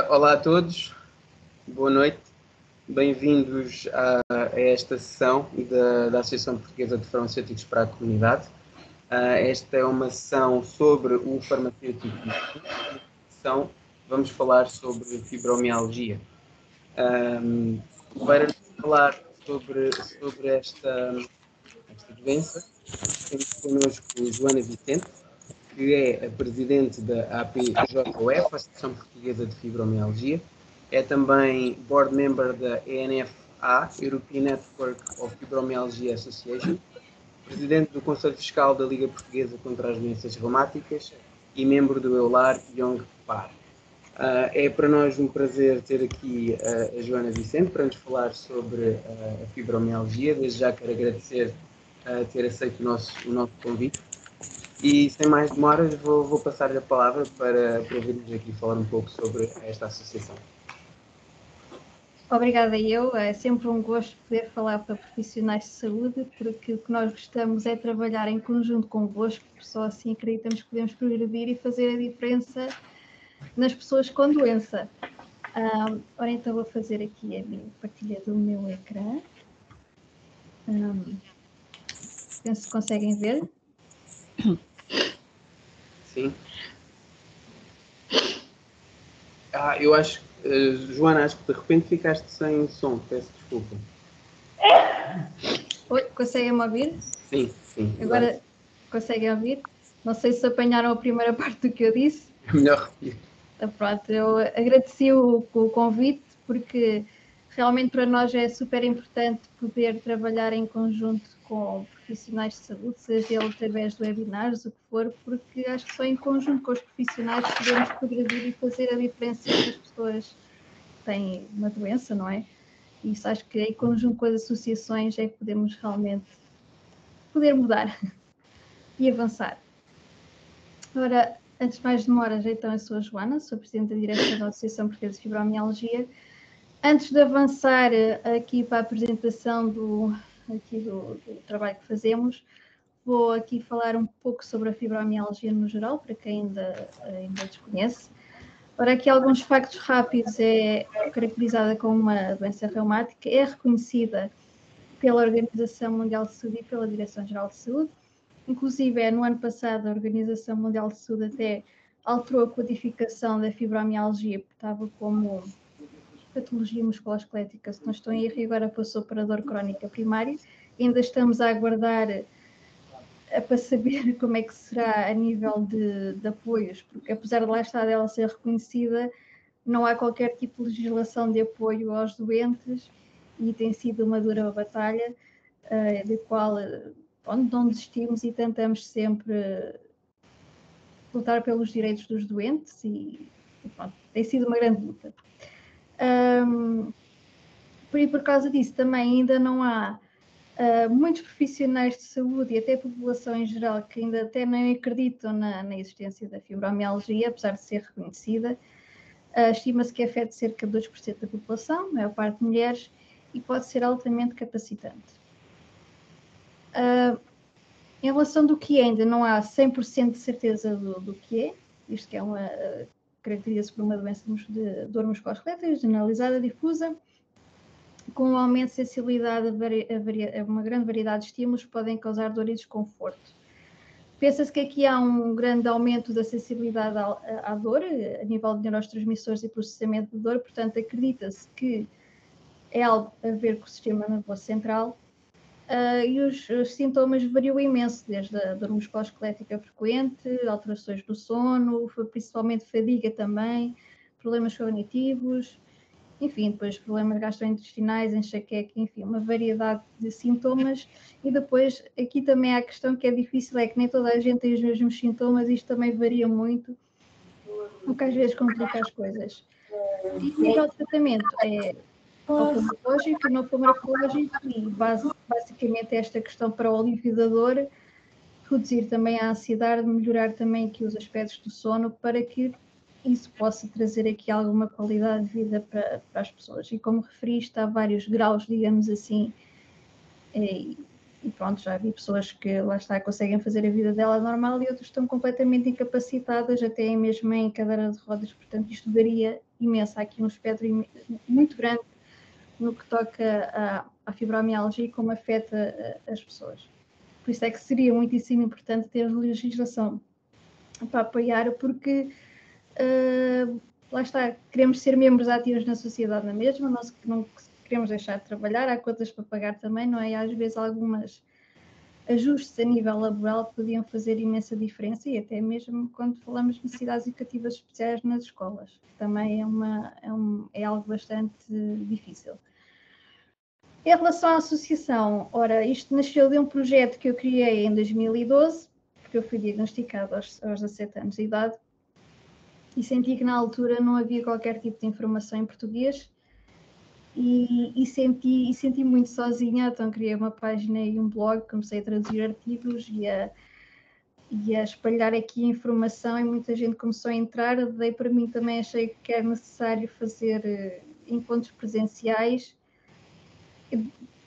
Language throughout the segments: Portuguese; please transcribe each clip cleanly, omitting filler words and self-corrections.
Olá a todos, boa noite, bem-vindos a esta sessão da Associação Portuguesa de Farmacêuticos para a Comunidade. Esta é uma sessão sobre o farmacêutico e nesta sessão vamos falar sobre fibromialgia. Para falar sobre esta doença, temos connosco Joana Vicente, que é a presidente da APJOF, Associação Portuguesa de Fibromialgia. É também board member da ENFA, European Network of Fibromyalgia Association, presidente do Conselho Fiscal da Liga Portuguesa contra as Doenças Reumáticas e membro do EULAR Young Par. É para nós um prazer ter aqui a Joana Vicente para nos falar sobre a fibromialgia. Desde já quero agradecer ter aceito o nosso convite. E sem mais demoras, vou passar-lhe a palavra para ouvirmos aqui falar um pouco sobre esta associação. Obrigada eu, é sempre um gosto poder falar para profissionais de saúde, porque o que nós gostamos é trabalhar em conjunto convosco, só assim acreditamos que podemos progredir e fazer a diferença nas pessoas com doença. Ora, então vou fazer aqui a minha partilha do meu ecrã. Penso que conseguem ver. Sim. Eu acho, Joana, acho que de repente ficaste sem som, peço desculpa. Oi, conseguem-me ouvir? Sim, sim. Agora conseguem ouvir? Não sei se apanharam a primeira parte do que eu disse. É melhor repetir. Pronto, eu agradeci o convite, porque realmente para nós é super importante poder trabalhar em conjunto com profissionais de saúde, seja ele através de webinars, o que for, porque acho que só em conjunto com os profissionais podemos progredir e fazer a diferença que as pessoas têm uma doença, não é? E isso acho que em conjunto com as associações é que podemos realmente poder mudar e avançar. Ora, antes de mais demoras, então eu sou a Joana, sou Presidente da Direção da Associação Portuguesa de Fibromialgia. Antes de avançar aqui para a apresentação do trabalho que fazemos, vou aqui falar um pouco sobre a fibromialgia no geral, para quem ainda desconhece. Ora, aqui alguns factos rápidos. É caracterizada como uma doença reumática, é reconhecida pela Organização Mundial de Saúde e pela Direção-Geral de Saúde. Inclusive, no ano passado, a Organização Mundial de Saúde até alterou a codificação da fibromialgia, porque estava como patologia musculoesquelética, se não estou em erro, e agora passou para dor crónica primária. Ainda estamos a aguardar para saber como é que será a nível de apoios, porque apesar de lá estar dela ser reconhecida, não há qualquer tipo de legislação de apoio aos doentes e tem sido uma dura batalha, de qual não desistimos e tentamos sempre lutar pelos direitos dos doentes e pronto, tem sido uma grande luta. Por causa disso também ainda não há muitos profissionais de saúde e até a população em geral que ainda até nem acreditam na existência da fibromialgia, apesar de ser reconhecida. Estima-se que afeta cerca de 2% da população, a maior parte de mulheres, e pode ser altamente capacitante. Em relação do que é, ainda não há 100% de certeza do que é, isto que é caracteriza-se por uma doença de dor musculoesquelética generalizada, difusa, com um aumento de sensibilidade a uma grande variedade de estímulos que podem causar dor e desconforto. Pensa-se que aqui há um grande aumento da sensibilidade à dor, a nível de neurotransmissores e processamento de dor, portanto, acredita-se que é algo a ver com o sistema nervoso central. E os sintomas variam imenso, desde a dor musculoesquelética frequente, alterações do sono, principalmente fadiga também, problemas cognitivos, enfim, depois problemas gastrointestinais, enxaqueca, enfim, uma variedade de sintomas. E depois, aqui também há a questão que é difícil, é que nem toda a gente tem os mesmos sintomas, isto também varia muito, o que às vezes complica as coisas. E o nível de tratamento é farmacológico e não farmacológico, e basicamente esta questão para o alívio da dor, reduzir também a ansiedade, melhorar também aqui os aspectos do sono, para que isso possa trazer aqui alguma qualidade de vida para as pessoas. E como referiste, há vários graus, digamos assim, e pronto, já vi pessoas que lá está, conseguem fazer a vida dela normal e outras estão completamente incapacitadas, até mesmo em cadeira de rodas, portanto isto varia imenso, há aqui um espectro muito grande no que toca à fibromialgia e como afeta as pessoas. Por isso é que seria muitíssimo importante ter legislação para apoiar, porque lá está, queremos ser membros ativos na sociedade na mesma, não queremos deixar de trabalhar, há contas para pagar também, não é? E às vezes algumas ajustes a nível laboral podiam fazer imensa diferença, e até mesmo quando falamos de necessidades educativas especiais nas escolas, também é algo bastante difícil. Em relação à associação, ora, isto nasceu de um projeto que eu criei em 2012, porque eu fui diagnosticada aos 17 anos de idade, e senti que na altura não havia qualquer tipo de informação em português, e senti muito sozinha, então criei uma página e um blog, comecei a traduzir artigos e a espalhar aqui informação, e muita gente começou a entrar. Daí para mim também achei que era necessário fazer encontros presenciais.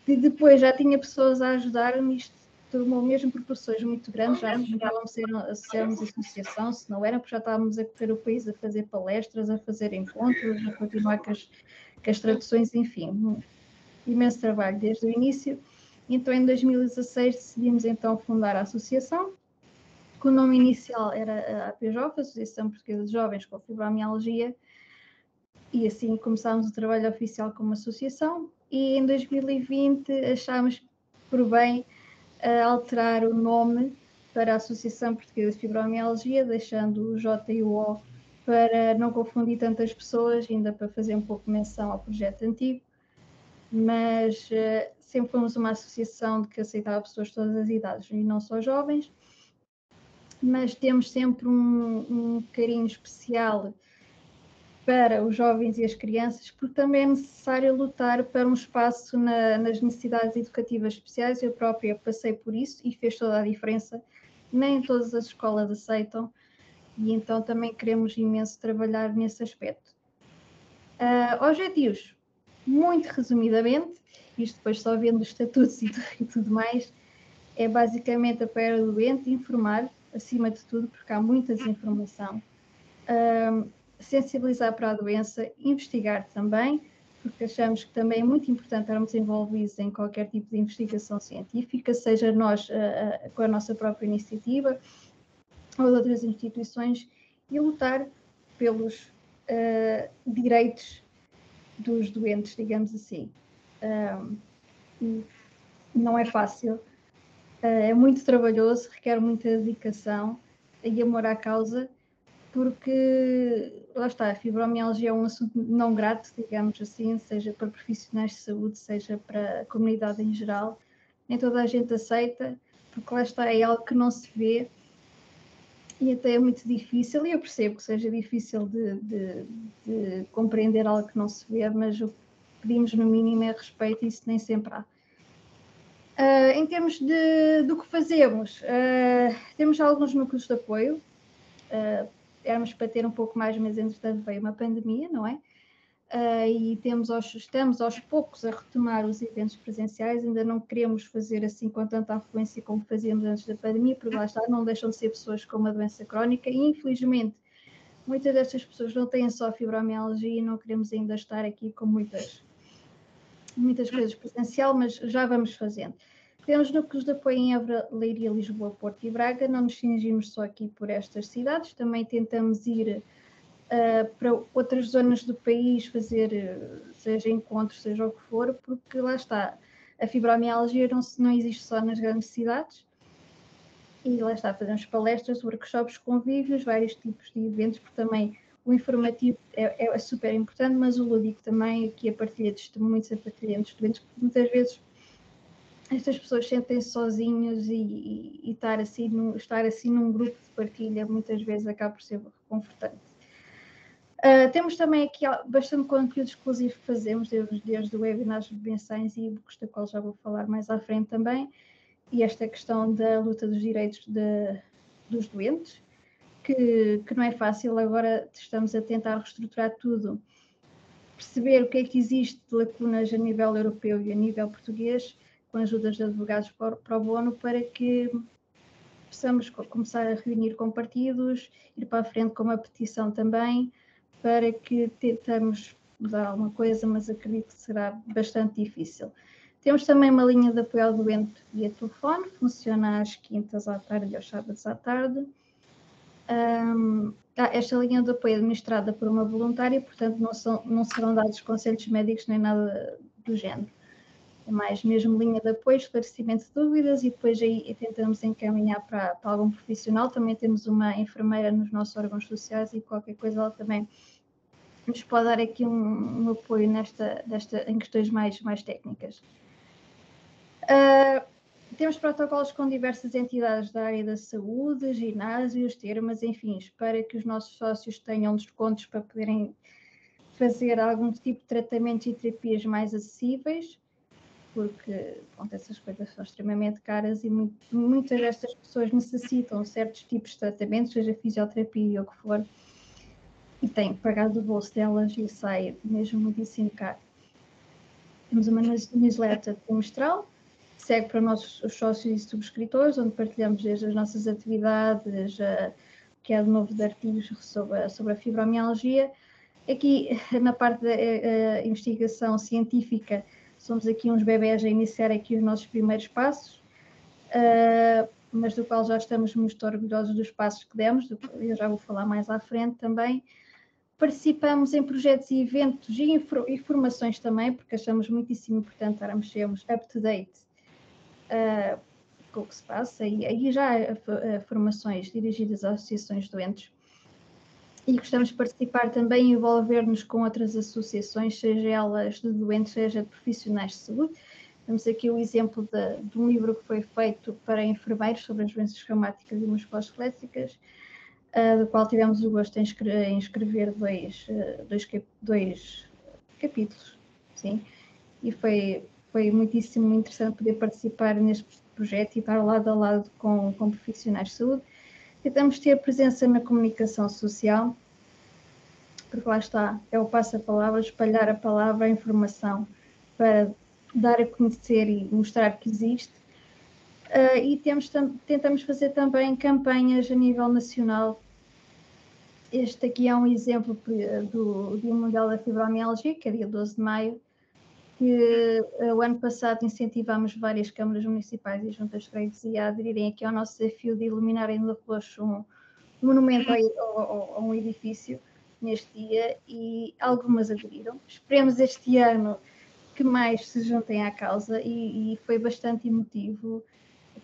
E depois já tinha pessoas a ajudar-me, isto tomou mesmo proporções muito grandes, já não sermos associação, se não era, porque já estávamos a correr o país a fazer palestras, a fazer encontros, a continuar com as traduções, enfim, um imenso trabalho desde o início. Então em 2016 decidimos então fundar a associação, que o nome inicial era a APJOF, Associação Portuguesa de Jovens com Fibromialgia, e assim começámos o trabalho oficial como associação, e em 2020 achámos por bem alterar o nome para a Associação Portuguesa de Fibromialgia, deixando o J e o O para não confundir tantas pessoas, ainda para fazer um pouco menção ao projeto antigo, mas sempre fomos uma associação que aceitava pessoas de todas as idades e não só jovens, mas temos sempre um carinho especial para os jovens e as crianças, porque também é necessário lutar para um espaço nas necessidades educativas especiais. Eu própria passei por isso e fez toda a diferença. Nem todas as escolas aceitam, e então também queremos imenso trabalhar nesse aspecto. Objetivos, muito resumidamente, isto depois só vendo os estatutos e tudo mais, é basicamente apoiar o doente, informar, acima de tudo, porque há muita desinformação. Sensibilizar para a doença, investigar também, porque achamos que também é muito importante estarmos envolvidos em qualquer tipo de investigação científica, seja nós com a nossa própria iniciativa ou de outras instituições, e lutar pelos direitos dos doentes, digamos assim. Não é fácil, é muito trabalhoso, requer muita dedicação e amor à causa, porque, lá está, a fibromialgia é um assunto não grato, digamos assim, seja para profissionais de saúde, seja para a comunidade em geral. Nem toda a gente aceita, porque lá está, é algo que não se vê, e até é muito difícil, e eu percebo que seja difícil de compreender algo que não se vê, mas o que pedimos no mínimo é respeito, e isso nem sempre há. Em termos do que fazemos, temos alguns núcleos de apoio, éramos para ter um pouco mais, mas entretanto veio uma pandemia, não é? E estamos aos poucos a retomar os eventos presenciais, ainda não queremos fazer assim com tanta afluência como fazíamos antes da pandemia, porque lá está, não deixam de ser pessoas com uma doença crónica, e infelizmente muitas destas pessoas não têm só fibromialgia, e não queremos ainda estar aqui com muitas coisas presencial, mas já vamos fazendo. Temos núcleos de apoio em Évora, Leiria, Lisboa, Porto e Braga. Não nos cingimos só aqui por estas cidades, também tentamos ir para outras zonas do país, fazer seja encontros, seja o que for, porque lá está, a fibromialgia não existe só nas grandes cidades, e lá está, fazemos palestras, workshops, convívios, vários tipos de eventos, porque também o informativo é super importante, mas o lúdico também, aqui a partilha de testemunhos, a partilha de estudantes, porque muitas vezes estas pessoas sentem-se sozinhos, e estar assim num grupo de partilha muitas vezes acaba por ser reconfortante. Temos também aqui bastante conteúdo exclusivo que fazemos, desde webinars mensais e e-books, da qual já vou falar mais à frente também, e esta questão da luta dos direitos dos doentes, que não é fácil. Agora estamos a tentar reestruturar tudo, perceber o que é que existe de lacunas a nível europeu e a nível português, com a ajuda de advogados pro bono, para que possamos começar a reunir com partidos, ir para a frente com uma petição também, para que tentamos mudar alguma coisa, mas acredito que será bastante difícil. Temos também uma linha de apoio ao doente via telefone, funciona às quintas à tarde e aos sábados à tarde. Esta linha de apoio é administrada por uma voluntária, portanto não serão dados conselhos médicos nem nada do género. É mais mesmo linha de apoio, esclarecimento de dúvidas, e depois aí tentamos encaminhar para algum profissional. Também temos uma enfermeira nos nossos órgãos sociais e qualquer coisa ela também nos pode dar aqui um apoio em questões mais técnicas. Temos protocolos com diversas entidades da área da saúde, ginásios, termas, enfim, para que os nossos sócios tenham descontos para poderem fazer algum tipo de tratamentos e terapias mais acessíveis, porque pronto, essas coisas são extremamente caras e muitas destas pessoas necessitam certos tipos de tratamentos, seja fisioterapia ou o que for, e têm que pagar do bolso delas e sai mesmo muitíssimo caro. Temos uma newsletter trimestral, que segue para os sócios e subscritores, onde partilhamos desde as nossas atividades, que é de novo de artigos sobre a fibromialgia. Aqui, na parte da investigação científica, somos aqui uns bebés a iniciar aqui os nossos primeiros passos, mas do qual já estamos muito orgulhosos dos passos que demos, eu já vou falar mais à frente também. Participamos em projetos e eventos e formações também, porque achamos muitíssimo importante sermos up-to-date com o que se passa, e aí já há formações dirigidas às associações doentes. E gostamos de participar também e envolver-nos com outras associações, seja elas de doentes, seja de profissionais de saúde. Temos aqui o exemplo de um livro que foi feito para enfermeiros sobre as doenças reumáticas e musculoesqueléticas, do qual tivemos o gosto em escrever dois capítulos, sim, e foi muitíssimo interessante poder participar neste projeto e estar lado a lado com profissionais de saúde. Tentamos ter presença na comunicação social, porque lá está, é o passa-palavra, espalhar a palavra, a informação, para dar a conhecer e mostrar que existe. E tentamos fazer também campanhas a nível nacional. Este aqui é um exemplo do Dia Mundial da Fibromialgia, que é dia 12 de maio, que o ano passado incentivámos várias câmaras municipais e juntas de freguesia a aderirem aqui ao nosso desafio de iluminarem de roxo um monumento a um edifício neste dia, e algumas aderiram. Esperemos este ano que mais se juntem à causa, e foi bastante emotivo.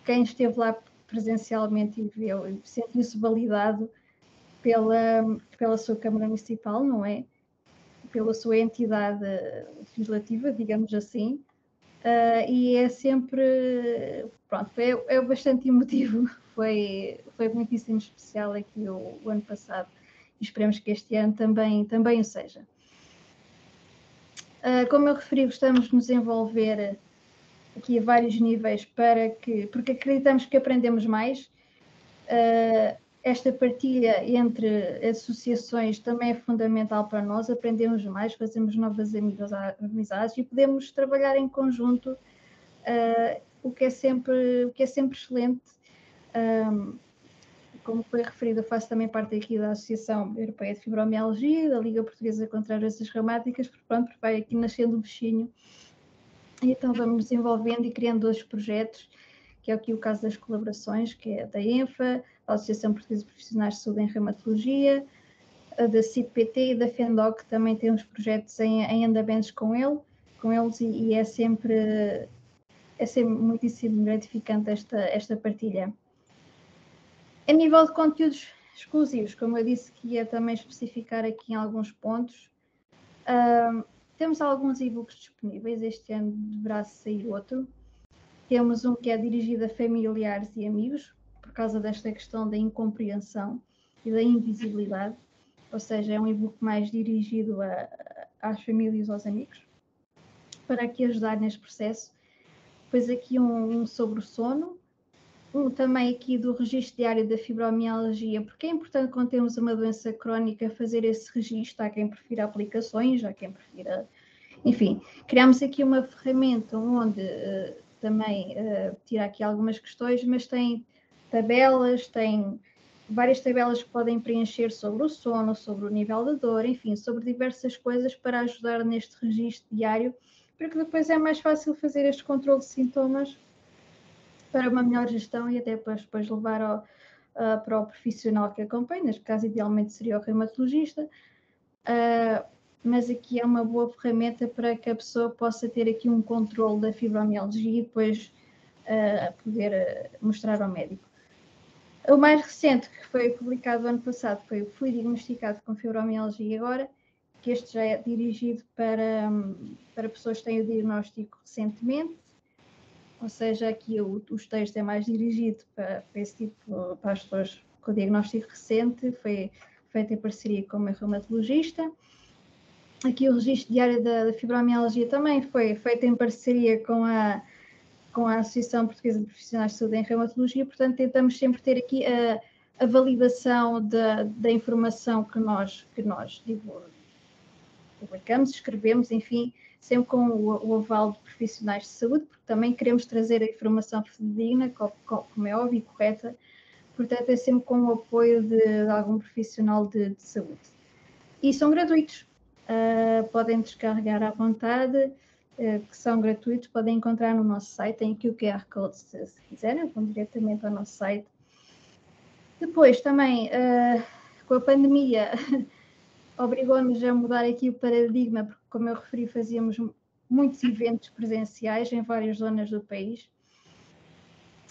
Quem esteve lá presencialmente e viu, sentiu-se validado pela sua Câmara Municipal, não é? Pela sua entidade legislativa, digamos assim, e é sempre, pronto, é bastante emotivo, foi muitíssimo especial aqui o ano passado, e esperemos que este ano também o seja. Como eu referi, gostamos de nos envolver aqui a vários níveis, porque acreditamos que aprendemos mais. Esta partilha entre associações também é fundamental para nós, aprendemos mais, fazemos novas amizades e podemos trabalhar em conjunto, o que é sempre excelente. Como foi referido, eu faço também parte aqui da Associação Europeia de Fibromialgia, da Liga Portuguesa contra as Doenças Reumáticas, porque vai aqui nascendo o bichinho, e então vamos desenvolvendo e criando outros projetos, que é aqui o caso das colaborações, que é da ENFA, da Associação Portuguesa de Profissionais de Saúde em Reumatologia, da CIPT e da FENDOC, que também tem uns projetos em andamentos com eles, e é sempre muitíssimo gratificante esta partilha. A nível de conteúdos exclusivos, como eu disse que ia também especificar aqui em alguns pontos, temos alguns e-books disponíveis, este ano deverá sair outro. Temos um que é dirigido a familiares e amigos, por causa desta questão da incompreensão e da invisibilidade, ou seja, é um e-book mais dirigido às famílias e aos amigos, para aqui ajudar neste processo. Depois aqui um sobre o sono, também aqui do registro diário da fibromialgia, porque é importante quando temos uma doença crónica fazer esse registro. Há quem prefira aplicações, há quem prefira... Enfim, criámos aqui uma ferramenta onde também tira aqui algumas questões, mas tem tabelas, tem várias tabelas que podem preencher sobre o sono, sobre o nível de dor, enfim, sobre diversas coisas para ajudar neste registro diário, para que depois é mais fácil fazer este controle de sintomas para uma melhor gestão e até para depois levar para o profissional que acompanha, neste caso idealmente seria o reumatologista, mas aqui é uma boa ferramenta para que a pessoa possa ter aqui um controle da fibromialgia e depois poder mostrar ao médico. O mais recente, que foi publicado ano passado, foi o Fui diagnosticado com fibromialgia agora, que este já é dirigido para pessoas que têm o diagnóstico recentemente, ou seja, aqui os textos é mais dirigido para esse tipo, para as pessoas com o diagnóstico recente, foi feito em parceria com o meu reumatologista. Aqui o registro diário da fibromialgia também foi feito em parceria com a Associação Portuguesa de Profissionais de Saúde em Reumatologia, portanto tentamos sempre ter aqui a validação da informação que nós publicamos, escrevemos, enfim, sempre com o aval de profissionais de saúde, porque também queremos trazer a informação fidedigna, como é óbvio e correta, portanto é sempre com o apoio de algum profissional de saúde. E são gratuitos, podem descarregar à vontade, que são gratuitos, podem encontrar no nosso site, tem aqui o QR Code se quiserem, vão diretamente ao nosso site. Depois também, com a pandemia, obrigou-nos a mudar aqui o paradigma, porque como eu referi, fazíamos muitos eventos presenciais em várias zonas do país,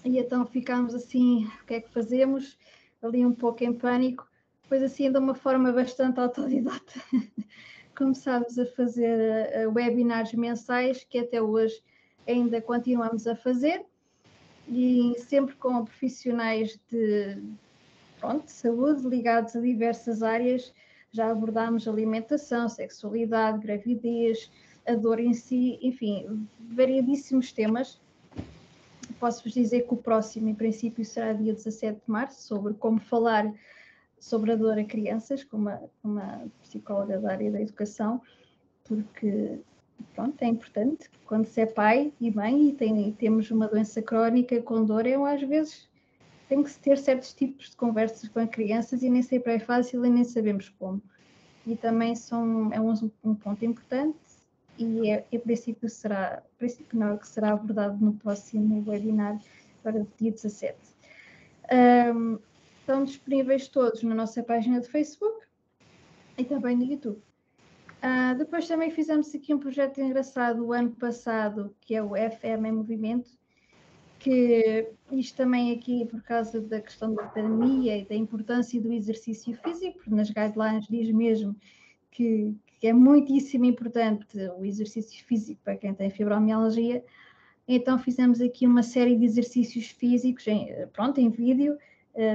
e então ficámos assim, o que é que fazemos? Ali um pouco em pânico, depois assim de uma forma bastante autodidata, começámos a fazer webinars mensais, que até hoje ainda continuamos a fazer, e sempre com profissionais de saúde ligados a diversas áreas. Já abordámos alimentação, sexualidade, gravidez, a dor em si, enfim, variadíssimos temas. Posso-vos dizer que o próximo, em princípio, será dia 17 de março, sobre como falar sobre a dor a crianças, com uma psicóloga da área da educação, porque é importante, quando se é pai e mãe e temos uma doença crónica com dor, às vezes tem que se ter certos tipos de conversas com as crianças e nem sempre é fácil e nem sabemos como. E também é um ponto importante e em princípio não, que será abordado no próximo webinar para o dia 17. Estão disponíveis todos na nossa página de Facebook e também no YouTube. Depois também fizemos aqui um projeto engraçado o ano passado, que é o FM em Movimento, que isto também aqui por causa da questão da pandemia e da importância do exercício físico, porque nas guidelines diz mesmo que é muitíssimo importante o exercício físico para quem tem fibromialgia. Então fizemos aqui uma série de exercícios físicos em vídeo,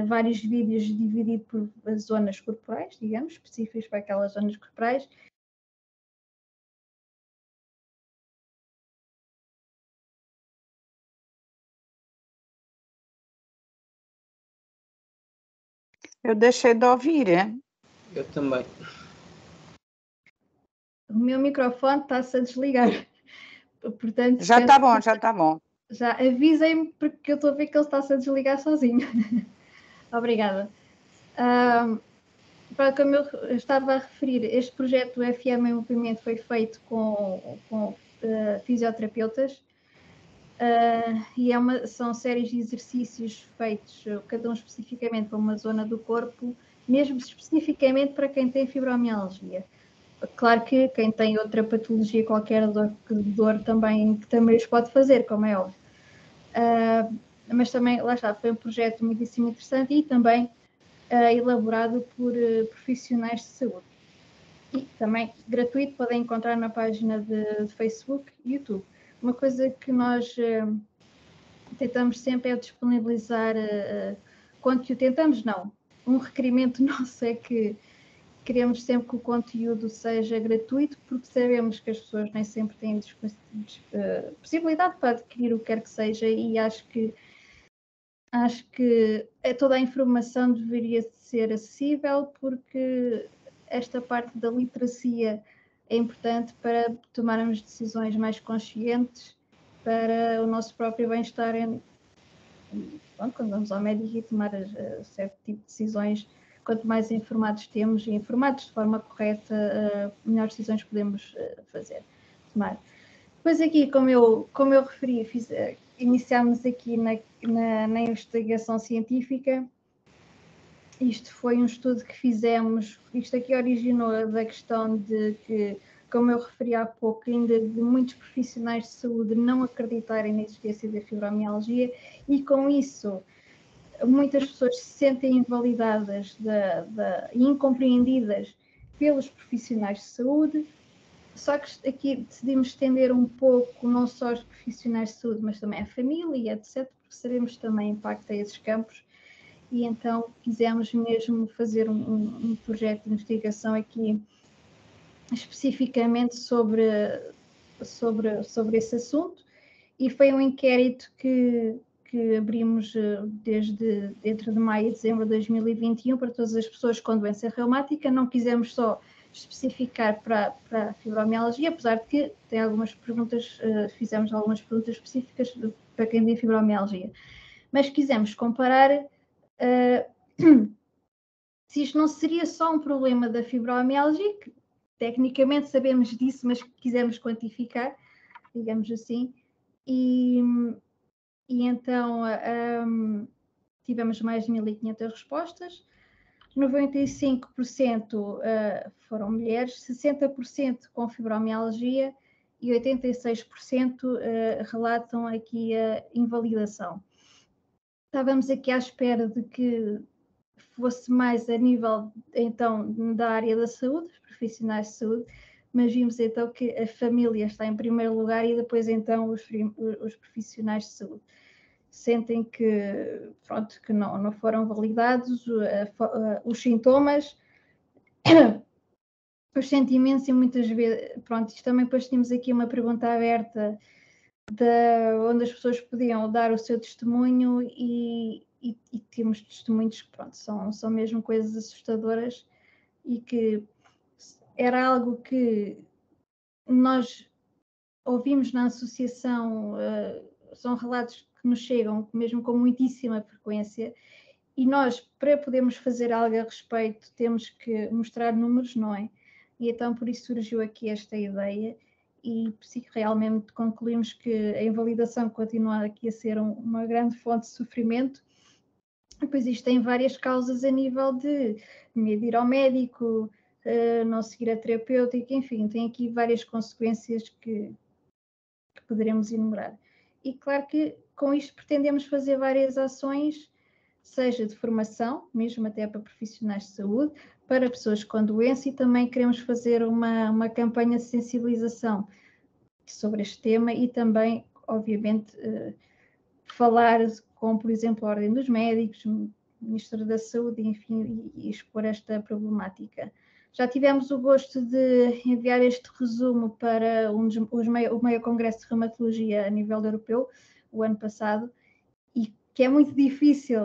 vários vídeos divididos por zonas corporais, digamos, específicos para aquelas zonas corporais. Eu deixei de ouvir, hein? Eu também. O meu microfone está-se a desligar. Portanto, já está bom, já está bom. Já avisem-me, porque eu estou a ver que ele está-se a desligar sozinho. Obrigada. Como eu estava a referir, este projeto do FM em Movimento foi feito com fisioterapeutas e são séries de exercícios feitos, cada um especificamente para uma zona do corpo, mesmo especificamente para quem tem fibromialgia. Claro que quem tem outra patologia qualquer de dor também os pode fazer, como é óbvio. Mas também, lá está, foi um projeto muitíssimo interessante e também elaborado por profissionais de saúde. E também gratuito, podem encontrar na página de Facebook e YouTube. Uma coisa que nós tentamos sempre é disponibilizar conteúdo. Tentamos não. Um requerimento nosso é que queremos sempre que o conteúdo seja gratuito, porque sabemos que as pessoas nem sempre têm possibilidade para adquirir o que quer que seja, e acho que toda a informação deveria ser acessível, porque esta parte da literacia é importante para tomarmos decisões mais conscientes para o nosso próprio bem-estar quando vamos ao médico e tomar certo tipo de decisões. Quanto mais informados temos e informados de forma correta, melhores decisões podemos tomar. Depois aqui, como eu referi, iniciámos aqui na investigação científica. Isto foi um estudo que fizemos, isto aqui originou da questão de que, como eu referi há pouco, ainda de muitos profissionais de saúde não acreditarem na existência da fibromialgia e com isso muitas pessoas se sentem invalidadas e incompreendidas pelos profissionais de saúde. Só que aqui decidimos estender um pouco, não só aos profissionais de saúde, mas também à família, etc., porque sabemos também impacta esses campos. E então quisemos mesmo fazer um projeto de investigação aqui especificamente sobre esse assunto, e foi um inquérito que abrimos entre maio e dezembro de 2021 para todas as pessoas com doença reumática. Não quisemos só especificar para a fibromialgia, apesar de que tem algumas perguntas, fizemos algumas perguntas específicas para quem tem fibromialgia, mas quisemos comparar se isto não seria só um problema da fibromialgia, que tecnicamente sabemos disso, mas quisemos quantificar, digamos assim, e então tivemos mais de 1.500 respostas, 95% foram mulheres, 60% com fibromialgia e 86% relatam aqui a invalidação. Estávamos aqui à espera de que fosse mais a nível, então, da área da saúde, os profissionais de saúde, mas vimos então que a família está em primeiro lugar e depois então os profissionais de saúde. Sentem que, pronto, que não foram validados os sintomas, os sentimentos, e muitas vezes, pronto, isto também depois tínhamos aqui uma pergunta aberta onde as pessoas podiam dar o seu testemunho e temos testemunhos que, pronto, são mesmo coisas assustadoras e que era algo que nós ouvimos na associação, são relatos que nos chegam mesmo com muitíssima frequência, e nós, para podermos fazer algo a respeito, temos que mostrar números, não é? E então por isso surgiu aqui esta ideia, e realmente concluímos que a invalidação continua aqui a ser uma grande fonte de sofrimento. Depois isto tem várias causas a nível de medo de ir ao médico, não seguir a terapêutica, enfim, tem aqui várias consequências que poderemos enumerar. E claro que com isto pretendemos fazer várias ações, seja de formação, mesmo até para profissionais de saúde, para pessoas com doença, e também queremos fazer uma campanha de sensibilização sobre este tema e também, obviamente, falar com, por exemplo, a Ordem dos Médicos, o Ministério da Saúde, enfim, e expor esta problemática. Já tivemos o gosto de enviar este resumo para o maior congresso de reumatologia a nível europeu, o ano passado, e que é muito difícil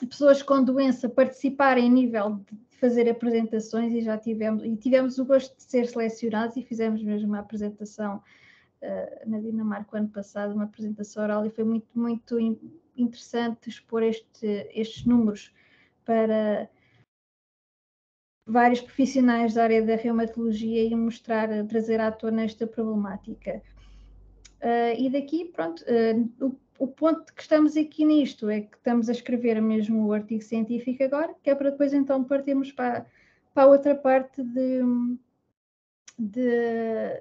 pessoas com doença participarem em nível de fazer apresentações, e tivemos o gosto de ser selecionados e fizemos mesmo uma apresentação na Dinamarca o ano passado, uma apresentação oral, e foi muito, muito interessante expor estes números para vários profissionais da área da reumatologia e trazer à tona esta problemática. E daqui, pronto, o ponto que estamos aqui nisto é que estamos a escrever mesmo o artigo científico agora, que é para depois então partirmos para a outra parte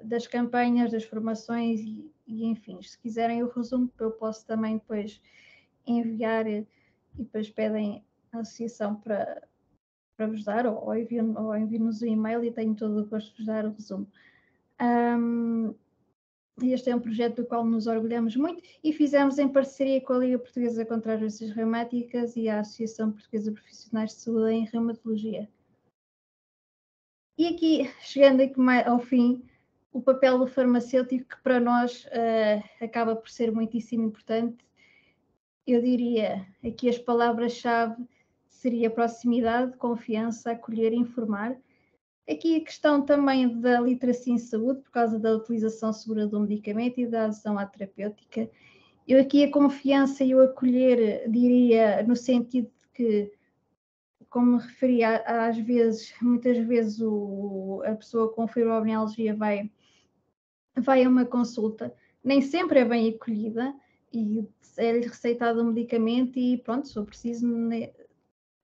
das campanhas, das formações e enfim, se quiserem o resumo, eu posso também depois enviar, e depois pedem a associação para vos dar, ou enviem-nos um e-mail e tenho todo o gosto de vos dar o resumo. Este é um projeto do qual nos orgulhamos muito e fizemos em parceria com a Liga Portuguesa contra as Doenças Reumáticas e a Associação Portuguesa de Profissionais de Saúde em Reumatologia. E aqui, chegando aqui ao fim, o papel do farmacêutico, que para nós acaba por ser muitíssimo importante. Eu diria, aqui as palavras-chave seria proximidade, confiança, acolher e informar. Aqui a questão também da literacia em saúde, por causa da utilização segura do medicamento e da adesão à terapêutica. Eu aqui a confiança e o acolher, diria, no sentido de que, como me referi, às vezes, muitas vezes a pessoa com fibromialgia vai a uma consulta, nem sempre é bem acolhida e é-lhe receitado um medicamento e pronto, se for preciso,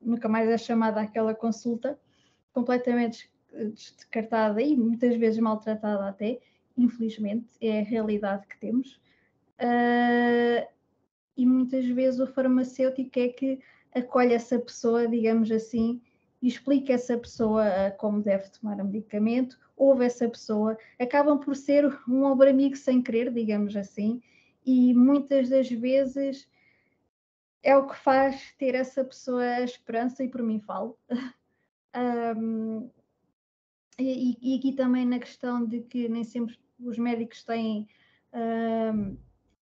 nunca mais é chamada àquela consulta, completamente descartada e muitas vezes maltratada até, infelizmente, é a realidade que temos. E muitas vezes o farmacêutico é que acolhe essa pessoa, digamos assim, e explica essa pessoa como deve tomar o medicamento, ouve essa pessoa, acabam por ser um ombro amigo sem querer, digamos assim, e muitas das vezes é o que faz ter essa pessoa a esperança, e por mim falo. E aqui também na questão de que nem sempre os médicos têm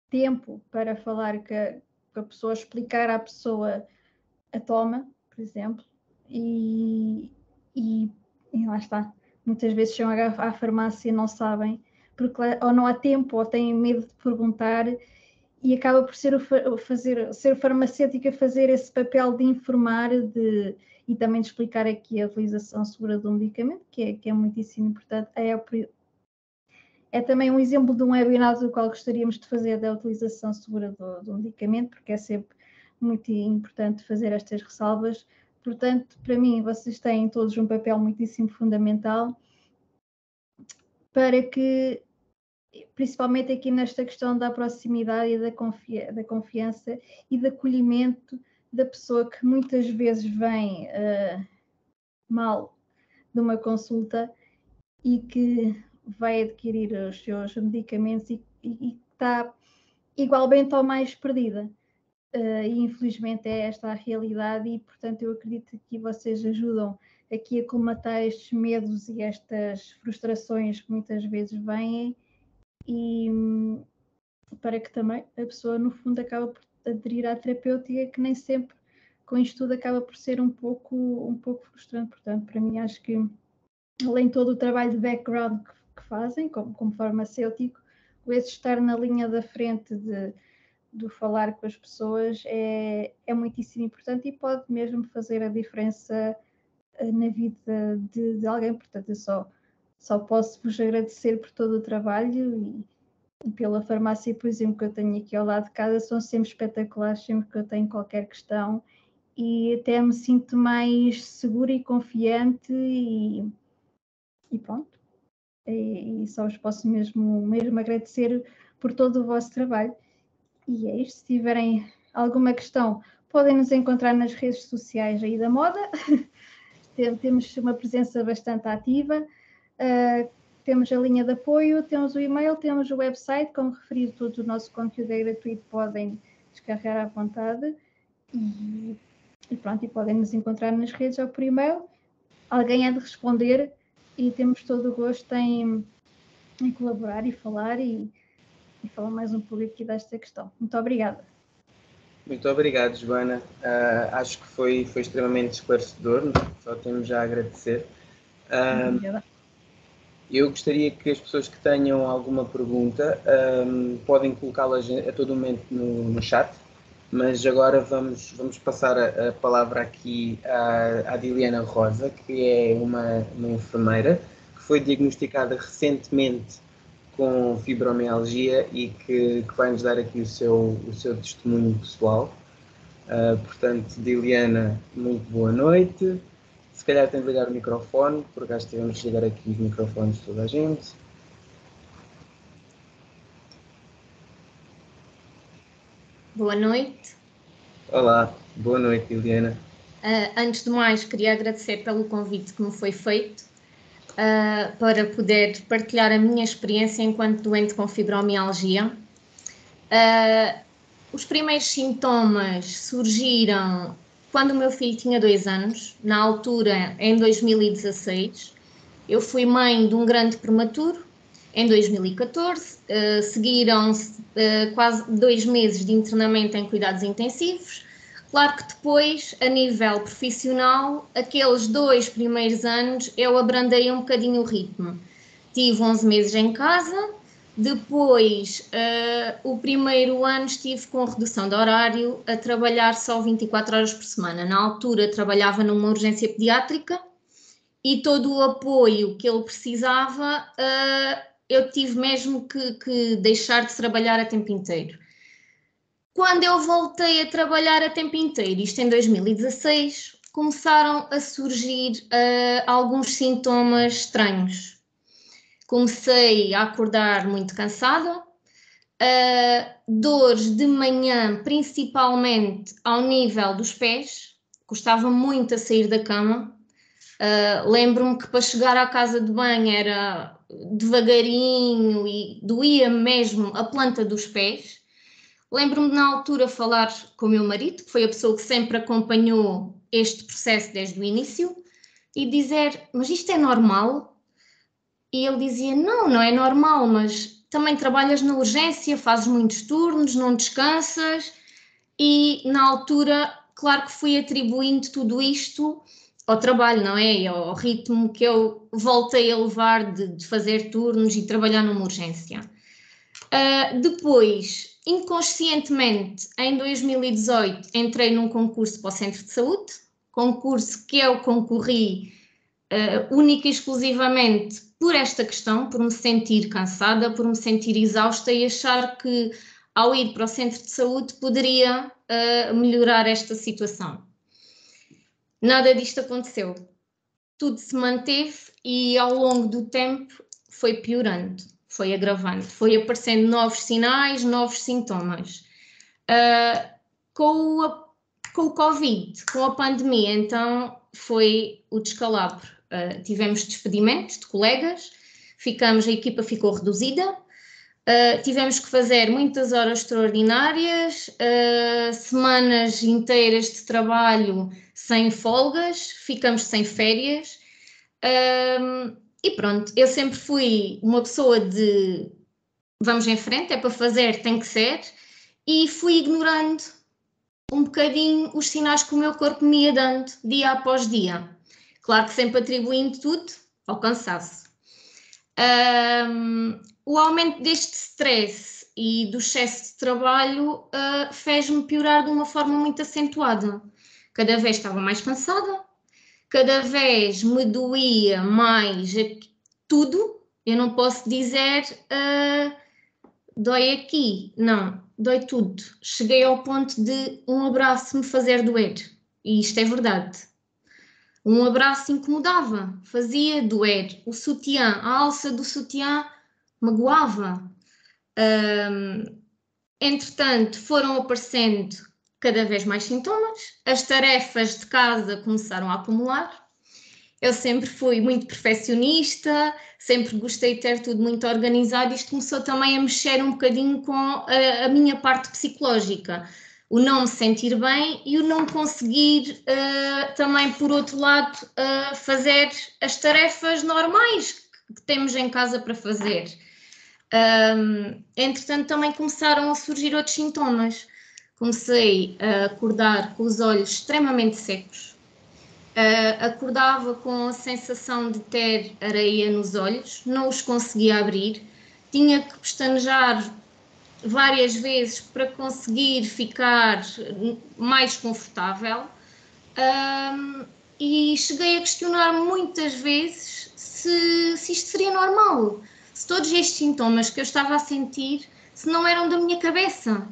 tempo para falar com a pessoa, explicar à pessoa a toma, por exemplo, e lá está. Muitas vezes chegam à farmácia e não sabem, porque ou não há tempo, ou têm medo de perguntar, e acaba por ser ser farmacêutica a fazer esse papel de informar e também de explicar aqui a utilização segura do medicamento, que é muitíssimo importante. É também um exemplo de um webinar do qual gostaríamos de fazer da utilização segura do medicamento, porque é sempre muito importante fazer estas ressalvas. Portanto, para mim, vocês têm todos um papel muitíssimo fundamental para que, principalmente aqui nesta questão da proximidade e da confiança e do acolhimento da pessoa que muitas vezes vem mal de uma consulta e que vai adquirir os seus medicamentos e está igualmente ou mais perdida. E infelizmente é esta a realidade e, portanto, eu acredito que vocês ajudam aqui a colmatar estes medos e estas frustrações que muitas vezes vêm e para que também a pessoa, no fundo, acaba por aderir à terapêutica, que nem sempre, com isto tudo, acaba por ser um pouco frustrante. Portanto, para mim, acho que, além de todo o trabalho de background que fazem, como farmacêutico, esse estar na linha da frente de falar com as pessoas é muitíssimo importante e pode mesmo fazer a diferença na vida de alguém. Portanto, eu só posso vos agradecer por todo o trabalho e pela farmácia, por exemplo, que eu tenho aqui ao lado de casa, são sempre espetaculares, sempre que eu tenho qualquer questão, e até me sinto mais segura e confiante e pronto. E só vos posso mesmo agradecer por todo o vosso trabalho. E é isto. Se tiverem alguma questão, podem nos encontrar nas redes sociais aí da moda. Temos uma presença bastante ativa. Temos a linha de apoio, temos o e-mail, temos o website. Como referido, todo o nosso conteúdo é gratuito, podem descarregar à vontade. E pronto, e podem nos encontrar nas redes ou por e-mail. Alguém há de responder e temos todo o gosto em colaborar e falar e falar mais um pouco aqui desta questão. Muito obrigada. Muito obrigado, Joana. Acho que foi extremamente esclarecedor, só temos já a agradecer. Eu gostaria que as pessoas que tenham alguma pergunta podem colocá-las a todo momento no chat, mas agora vamos passar a palavra aqui à Diliana Rosa, que é uma enfermeira que foi diagnosticada recentemente com fibromialgia e que vai nos dar aqui o seu testemunho pessoal. Portanto, Diliana, muito boa noite. Se calhar tem de ligar o microfone, porque acho que tivemos de ligar aqui os microfones de toda a gente. Boa noite. Olá, boa noite, Diliana. Antes de mais, queria agradecer pelo convite que me foi feito para poder partilhar a minha experiência enquanto doente com fibromialgia. Os primeiros sintomas surgiram quando o meu filho tinha 2 anos, na altura, em 2016. Eu fui mãe de um grande prematuro, em 2014. Seguiram-se quase 2 meses de internamento em cuidados intensivos, Claro que depois, a nível profissional, aqueles 2 primeiros anos eu abrandei um bocadinho o ritmo. Tive 11 meses em casa, depois o primeiro ano estive com redução de horário, a trabalhar só 24 horas por semana. Na altura trabalhava numa urgência pediátrica e todo o apoio que ele precisava eu tive mesmo que deixar de trabalhar a tempo inteiro. Quando eu voltei a trabalhar a tempo inteiro, isto em 2016, começaram a surgir alguns sintomas estranhos. Comecei a acordar muito cansada, dores de manhã, principalmente ao nível dos pés, custava muito a sair da cama. Lembro-me que para chegar à casa de banho era devagarinho e doía mesmo a planta dos pés. Lembro-me na altura falar com o meu marido, que foi a pessoa que sempre acompanhou este processo desde o início, e dizer, mas isto é normal? E ele dizia, não é normal, mas também trabalhas na urgência, fazes muitos turnos, não descansas. E na altura, claro que fui atribuindo tudo isto ao trabalho, não é? Ao ritmo que eu voltei a levar de fazer turnos e trabalhar numa urgência. Depois, inconscientemente, em 2018, entrei num concurso para o Centro de Saúde, concurso que eu concorri única e exclusivamente por esta questão, por me sentir cansada, por me sentir exausta e achar que ao ir para o Centro de Saúde poderia melhorar esta situação. Nada disto aconteceu. Tudo se manteve e ao longo do tempo foi piorando, foi agravando, foi aparecendo novos sinais, novos sintomas. Com o Covid, com a pandemia, então foi o descalabro. Tivemos despedimentos de colegas, a equipa ficou reduzida, tivemos que fazer muitas horas extraordinárias, semanas inteiras de trabalho sem folgas, ficamos sem férias. E pronto, eu sempre fui uma pessoa de vamos em frente, é para fazer, tem que ser, e fui ignorando um bocadinho os sinais que o meu corpo me ia dando dia após dia. Claro que sempre atribuindo tudo ao cansaço. O aumento deste stress e do excesso de trabalho fez-me piorar de uma forma muito acentuada. Cada vez estava mais cansada, cada vez me doía mais tudo. Eu não posso dizer dói aqui, não, dói tudo. Cheguei ao ponto de um abraço me fazer doer, e isto é verdade. Um abraço incomodava, fazia doer. O sutiã, a alça do sutiã magoava. Entretanto, foram aparecendo cada vez mais sintomas, as tarefas de casa começaram a acumular. Eu sempre fui muito perfeccionista, sempre gostei de ter tudo muito organizado. Isto começou também a mexer um bocadinho com a minha parte psicológica. O não me sentir bem e o não conseguir também, por outro lado, fazer as tarefas normais que temos em casa para fazer. Entretanto, também começaram a surgir outros sintomas. Comecei a acordar com os olhos extremamente secos. Acordava com a sensação de ter areia nos olhos, não os conseguia abrir, tinha que pestanejar várias vezes para conseguir ficar mais confortável, e cheguei a questionar muitas vezes se isto seria normal, se todos estes sintomas que eu estava a sentir, se não eram da minha cabeça.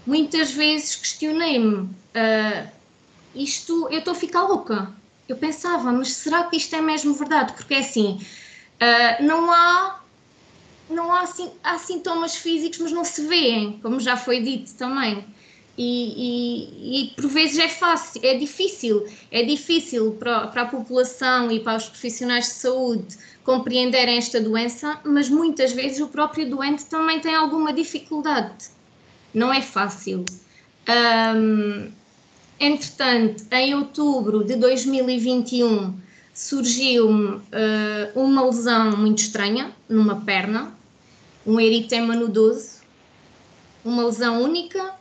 Muitas vezes questionei-me, eu estou a ficar louca. Eu pensava, mas será que isto é mesmo verdade? Porque é assim, há sintomas físicos, mas não se vêem, como já foi dito também. E por vezes é difícil para a população e para os profissionais de saúde compreenderem esta doença, mas muitas vezes o próprio doente também tem alguma dificuldade. Não é fácil. Entretanto, em outubro de 2021, surgiu-me uma lesão muito estranha numa perna, um eritema nodoso, uma lesão única,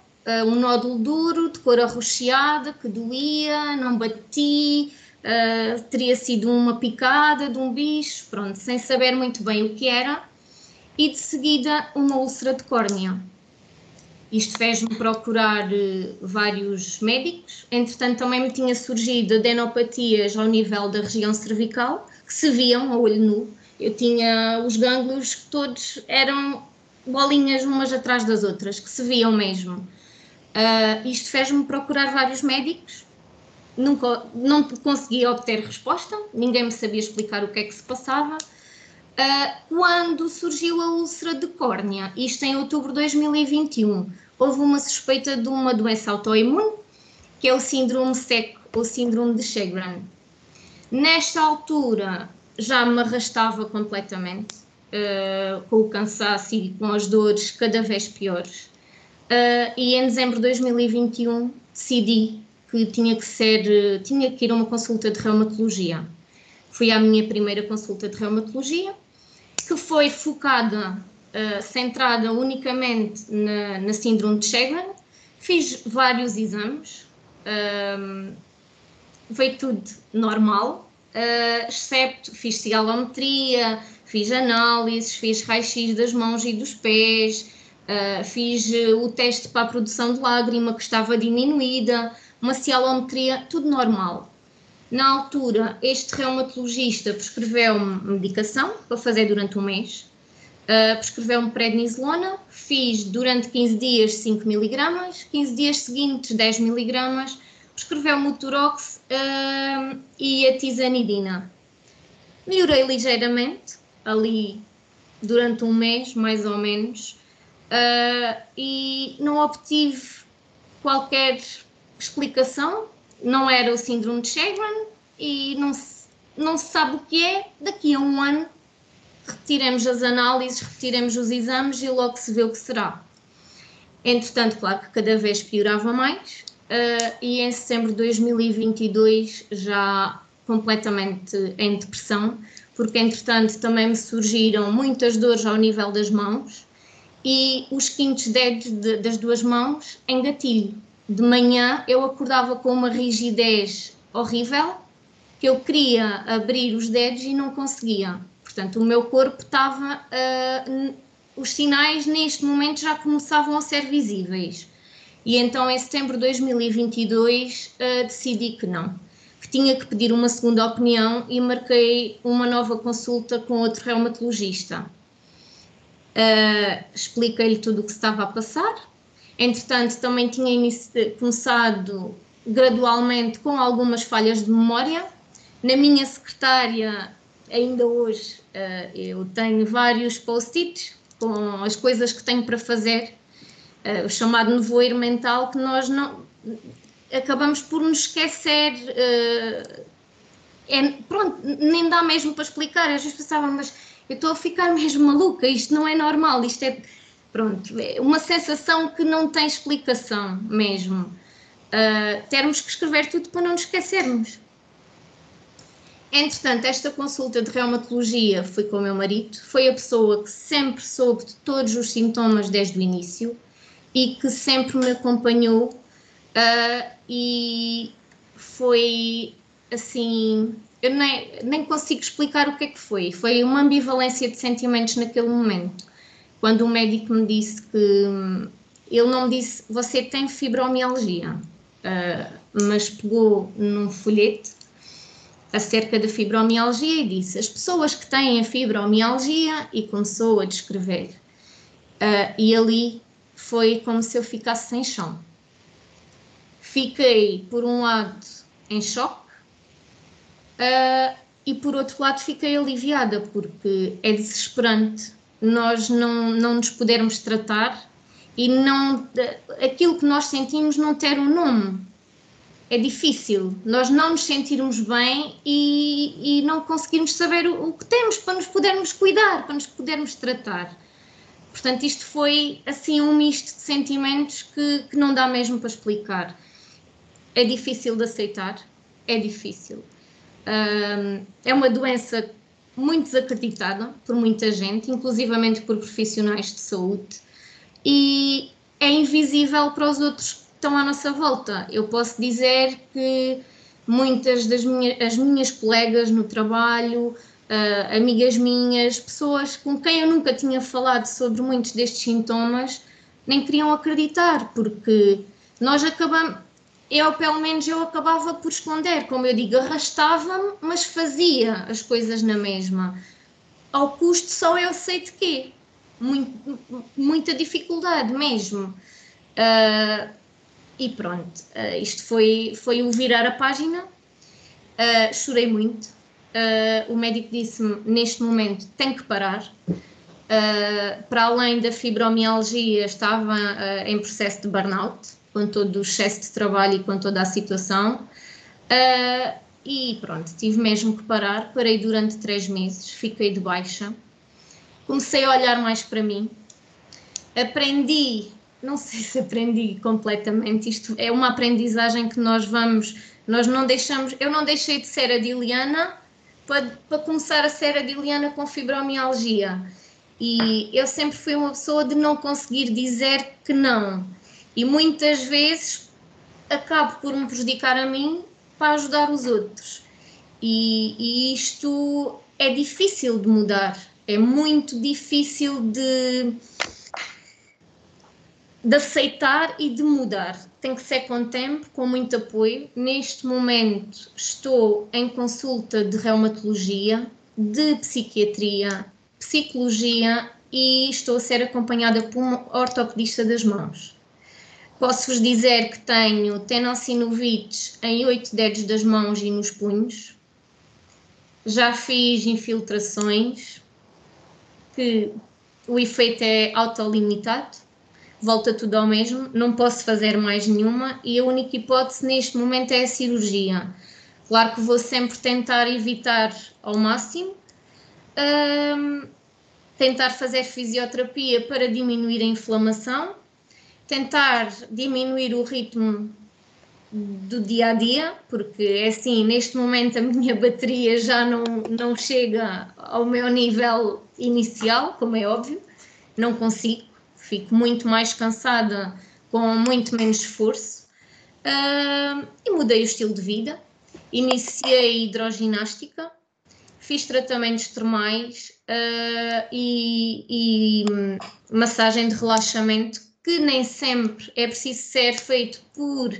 um nódulo duro, de cor arroxeada, que doía, não bati, teria sido uma picada de um bicho, pronto, sem saber muito bem o que era, e de seguida uma úlcera de córnea. Isto fez-me procurar vários médicos, entretanto também me tinha surgido adenopatias ao nível da região cervical, que se viam a olho nu. Eu tinha os gânglios que todos eram bolinhas umas atrás das outras, que se viam mesmo. Isto fez-me procurar vários médicos, não conseguia obter resposta, ninguém me sabia explicar o que é que se passava. Quando surgiu a úlcera de córnea, isto em outubro de 2021, houve uma suspeita de uma doença autoimune, que é o síndrome SEC, ou síndrome de Sjögren. Nesta altura já me arrastava completamente, com o cansaço e com as dores cada vez piores. E em dezembro de 2021 decidi que tinha que ir a uma consulta de reumatologia. Fui à minha primeira consulta de reumatologia, que foi focada, centrada unicamente na síndrome de Sjögren. Fiz vários exames, veio tudo normal, excepto fiz cigalometria, fiz análises, fiz raio-x das mãos e dos pés, fiz o teste para a produção de lágrima, que estava diminuída, uma cialometria, tudo normal. Na altura, este reumatologista prescreveu-me medicação para fazer durante um mês, prescreveu-me prednisolona, fiz durante 15 dias 5 mg, 15 dias seguintes 10 mg, prescreveu-me o Turox e a tizanidina. Melhorei ligeiramente, ali durante um mês, mais ou menos, e não obtive qualquer explicação. Não era o síndrome de Sjögren e não se sabe o que é. Daqui a um ano retiremos as análises, retiremos os exames e logo se vê o que será. Entretanto, claro que cada vez piorava mais, e em setembro de 2022 já completamente em depressão, porque entretanto também me surgiram muitas dores ao nível das mãos e os quintos dedos das duas mãos em gatilho. De manhã eu acordava com uma rigidez horrível, que eu queria abrir os dedos e não conseguia. Portanto, o meu corpo estava... os sinais neste momento já começavam a ser visíveis. E então em setembro de 2022 decidi que não, que tinha que pedir uma segunda opinião e marquei uma nova consulta com outro reumatologista. Expliquei-lhe tudo o que se estava a passar. Entretanto, também tinha começado gradualmente com algumas falhas de memória. Na minha secretária, ainda hoje, eu tenho vários post-its com as coisas que tenho para fazer, o chamado nevoeiro mental, que nós não acabamos por nos esquecer. Pronto, nem dá mesmo para explicar. Às vezes pensava, mas eu estou a ficar mesmo maluca, isto não é normal, isto é... Pronto, é uma sensação que não tem explicação mesmo. Termos que escrever tudo para não nos esquecermos. Entretanto, esta consulta de reumatologia foi com o meu marido, foi a pessoa que sempre soube de todos os sintomas desde o início e que sempre me acompanhou, e foi assim, eu nem consigo explicar o que é que foi. Foi uma ambivalência de sentimentos naquele momento. Quando o médico me disse que... Ele não me disse, você tem fibromialgia, mas pegou num folheto acerca da fibromialgia e disse, as pessoas que têm a fibromialgia, e começou a descrever. E ali foi como se eu ficasse sem chão. Fiquei, por um lado, em choque, e por outro lado fiquei aliviada, porque é desesperante nós não nos podermos tratar e aquilo que nós sentimos não ter um nome. É difícil nós não nos sentirmos bem e não conseguirmos saber o que temos para nos podermos cuidar, para nos podermos tratar. Portanto, isto foi assim um misto de sentimentos que não dá mesmo para explicar. É difícil de aceitar, é difícil. É uma doença muito desacreditada por muita gente, inclusivamente por profissionais de saúde, e é invisível para os outros que estão à nossa volta. Eu posso dizer que muitas das minhas colegas no trabalho, amigas minhas, pessoas com quem eu nunca tinha falado sobre muitos destes sintomas, nem queriam acreditar, porque nós acabamos, pelo menos eu acabava por esconder, como eu digo, arrastava-me, mas fazia as coisas na mesma. Ao custo só eu sei de quê. Muita dificuldade mesmo. E pronto, isto foi o virar a página. Chorei muito. O médico disse-me, neste momento, tem que parar. Para além da fibromialgia, estava em processo de burnout, com todo o excesso de trabalho e com toda a situação. E pronto, tive mesmo que parar. Parei durante 3 meses, fiquei de baixa. Comecei a olhar mais para mim. Aprendi, não sei se aprendi completamente, isto é uma aprendizagem que nós não deixamos. Eu não deixei de ser a Diliana para começar a ser a Diliana com fibromialgia. E eu sempre fui uma pessoa de não conseguir dizer que não. E muitas vezes acabo por me prejudicar a mim para ajudar os outros. E isto é difícil de mudar. É muito difícil de aceitar e de mudar. Tem que ser com tempo, com muito apoio. Neste momento estou em consulta de reumatologia, de psiquiatria, psicologia e estou a ser acompanhada por um ortopedista das mãos. Posso-vos dizer que tenho tenossinovites em 8 dedos das mãos e nos punhos. Já fiz infiltrações, que o efeito é autolimitado, volta tudo ao mesmo, não posso fazer mais nenhuma e a única hipótese neste momento é a cirurgia. Claro que vou sempre tentar evitar ao máximo, tentar fazer fisioterapia para diminuir a inflamação, tentar diminuir o ritmo do dia a dia, porque é assim, neste momento a minha bateria já não chega ao meu nível inicial, como é óbvio, não consigo, fico muito mais cansada com muito menos esforço. E mudei o estilo de vida, iniciei hidroginástica, fiz tratamentos termais e massagem de relaxamento, que nem sempre é preciso ser feito por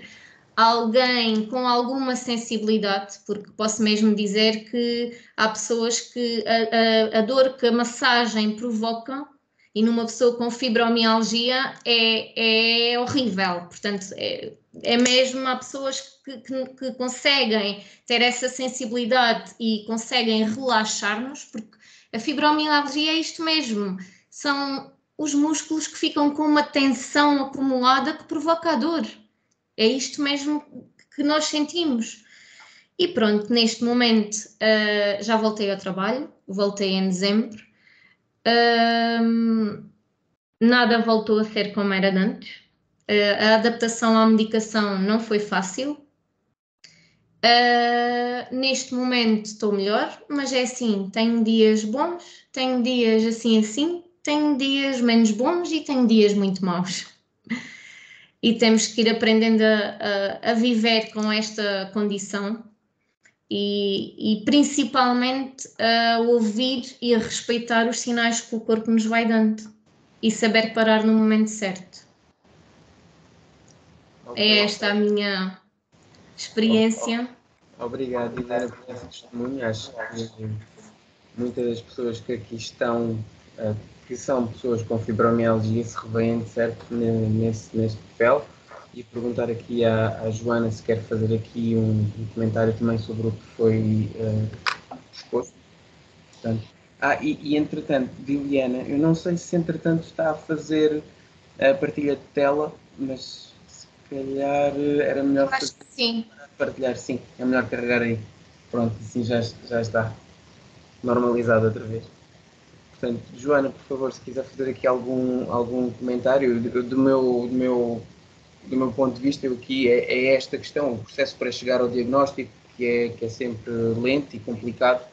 alguém com alguma sensibilidade, porque posso mesmo dizer que há pessoas que a dor que a massagem provoca, e numa pessoa com fibromialgia é horrível. Portanto, é mesmo, há pessoas que conseguem ter essa sensibilidade e conseguem relaxar-nos, porque a fibromialgia é isto mesmo, são os músculos que ficam com uma tensão acumulada que provoca a dor. É isto mesmo que nós sentimos. E pronto, neste momento já voltei ao trabalho, voltei em dezembro. Nada voltou a ser como era antes. A adaptação à medicação não foi fácil. Neste momento estou melhor, mas é assim, tenho dias bons, tenho dias assim, tenho dias menos bons e tenho dias muito maus. E temos que ir aprendendo a viver com esta condição e principalmente a ouvir e a respeitar os sinais que o corpo nos vai dando e saber parar no momento certo. É esta a minha experiência. Obrigado, Helena, por esse testemunho. Acho que muitas pessoas que aqui estão, que são pessoas com fibromialgia, se revêem de certo neste papel. E perguntar aqui à Joana se quer fazer aqui um comentário também sobre o que foi exposto. Portanto, e entretanto, Diliana, eu não sei se entretanto está a fazer a partilha de tela, mas se calhar era melhor Acho que sim. Partilhar, sim, é melhor carregar aí. Pronto, assim já está normalizado outra vez. Portanto, Joana, por favor, se quiser fazer aqui algum comentário do meu ponto de vista, aqui é esta questão, o processo para chegar ao diagnóstico, que é sempre lento e complicado.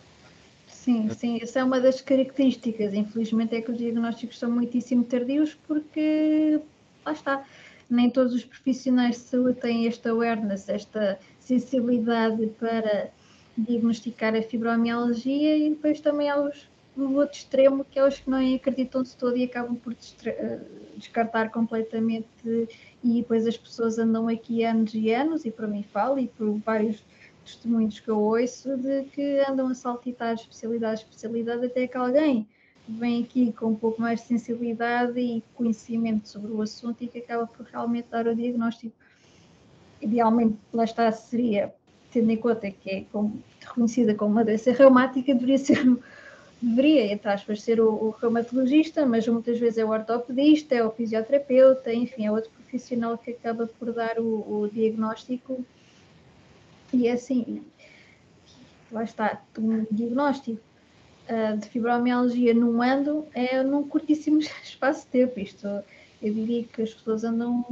Sim, essa é uma das características. Infelizmente é que os diagnósticos são muitíssimo tardios porque lá está, nem todos os profissionais de saúde têm esta awareness, esta sensibilidade para diagnosticar a fibromialgia, e depois também há o outro extremo, que é os que não acreditam-se todo e acabam por descartar completamente, e depois as pessoas andam aqui anos e anos, e para mim falo, e por vários testemunhos que eu ouço, de que andam a saltitar especialidade, até que alguém vem aqui com um pouco mais de sensibilidade e conhecimento sobre o assunto e que acaba por realmente dar o diagnóstico. Idealmente, lá está, seria, tendo em conta que é reconhecida como uma doença reumática, deveria, entre aspas, ser o reumatologista, mas muitas vezes é o ortopedista, é o fisioterapeuta, enfim, é outro profissional que acaba por dar o diagnóstico. E é assim, lá está, um diagnóstico de fibromialgia num ano é num curtíssimo espaço de tempo. Isto, eu diria que as pessoas andam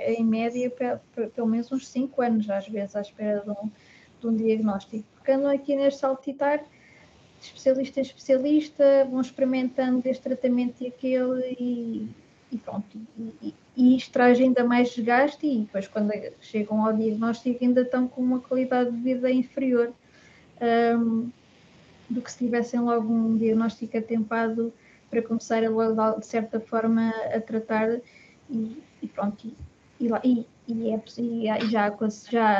em média pelo menos uns 5 anos, às vezes, à espera de um diagnóstico, porque andam aqui neste saltitar de especialista em especialista, vão experimentando este tratamento e aquele, e pronto, e isto traz ainda mais desgaste, e depois quando chegam ao diagnóstico ainda estão com uma qualidade de vida inferior do que se tivessem logo um diagnóstico atempado para começar logo de certa forma a tratar, e pronto,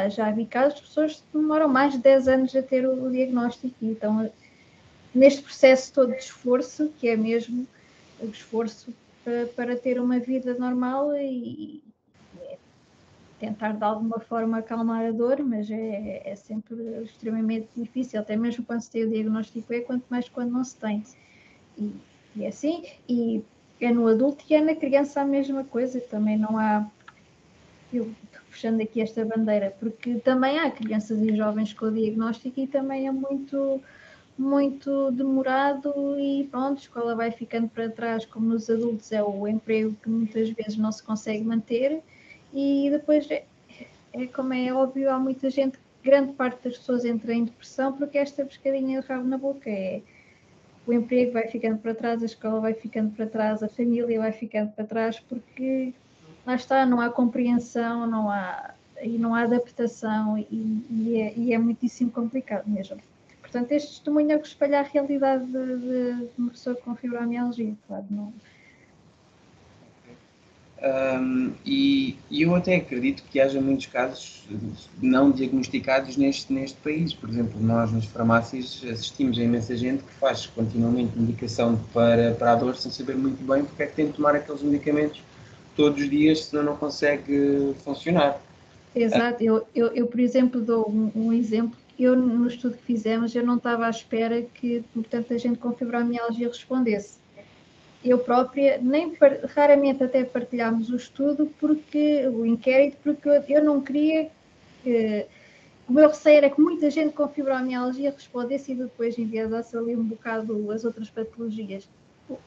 já vi casos de pessoas que demoram mais de 10 anos a ter o diagnóstico, e então neste processo todo de esforço, que é mesmo o esforço para ter uma vida normal e tentar de alguma forma acalmar a dor, mas é sempre extremamente difícil, até mesmo quando se tem o diagnóstico, quanto mais quando não se tem. E assim, e é no adulto e é na criança a mesma coisa, também não há, eu puxando aqui esta bandeira, porque também há crianças e jovens com o diagnóstico e também é muito demorado, e pronto, a escola vai ficando para trás, como nos adultos é o emprego que muitas vezes não se consegue manter, e depois como é óbvio, há muita gente, grande parte das pessoas entra em depressão porque esta pescadinha de rabo na boca o emprego vai ficando para trás, a escola vai ficando para trás, a família vai ficando para trás, porque lá está, não há compreensão, não há adaptação, e é muitíssimo complicado mesmo. Portanto, este testemunho é o que espalha a realidade de uma pessoa com fibromialgia, claro, não. E eu até acredito que haja muitos casos não diagnosticados neste país. Por exemplo, nós nas farmácias assistimos a imensa gente que faz continuamente medicação para a dor sem saber muito bem porque é que tem de tomar aqueles medicamentos todos os dias, senão não consegue funcionar. Exato, eu por exemplo, dou um exemplo. Eu, no estudo que fizemos, eu não estava à espera que tanta gente com fibromialgia respondesse. Eu própria, raramente até partilhámos o estudo, o inquérito, porque eu não queria o meu receio era que muita gente com fibromialgia respondesse e depois enviesasse ali um bocado as outras patologias.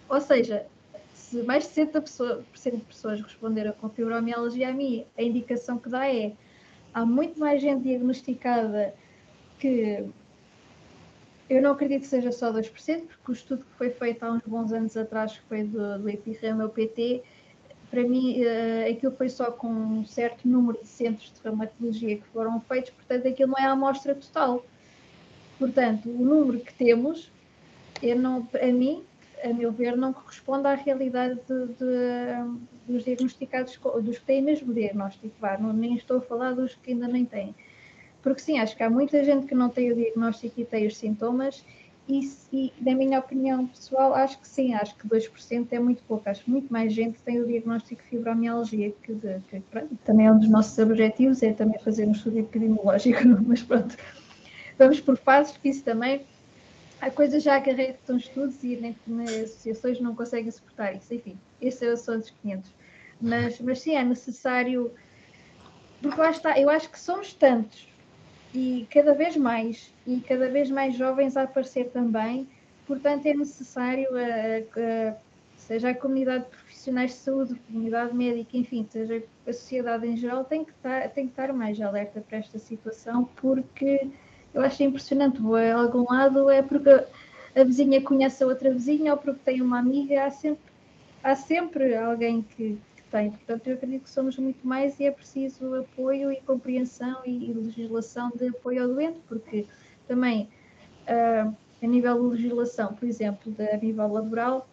Ou seja, se mais de 60% de pessoas responderam com fibromialgia, a mim a indicação que dá é há muito mais gente diagnosticada, que eu não acredito que seja só 2%, porque o estudo que foi feito há uns bons anos atrás, que foi do Epirama, o PT, para mim aquilo foi só com um certo número de centros de reumatologia que foram feitos, portanto aquilo não é a amostra total. Portanto, o número que temos, a meu ver, não corresponde à realidade dos diagnosticados, dos que têm mesmo diagnóstico, nem estou a falar dos que ainda nem têm. Porque sim, acho que há muita gente que não tem o diagnóstico e tem os sintomas, e na minha opinião pessoal, acho que sim, acho que 2% é muito pouco, acho que muito mais gente tem o diagnóstico de fibromialgia, que também é um dos nossos objetivos, é também fazer um estudo epidemiológico, mas pronto, vamos por fases, porque isso também, há coisas já que acarretam estudos e nas associações não conseguem suportar isso, enfim, esses são os 500. Mas sim, é necessário, porque lá está, eu acho que somos tantos, e cada vez mais jovens a aparecer também, portanto é necessário, seja a comunidade de profissionais de saúde, a comunidade médica, enfim, seja a sociedade em geral, tem que estar mais alerta para esta situação, porque eu acho impressionante, vou a algum lado, é porque a vizinha conhece a outra vizinha, ou porque tem uma amiga, há sempre há sempre alguém que tem. Portanto, eu acredito que somos muito mais e é preciso apoio e compreensão e legislação de apoio ao doente, porque também, a nível de legislação, por exemplo, a nível laboral,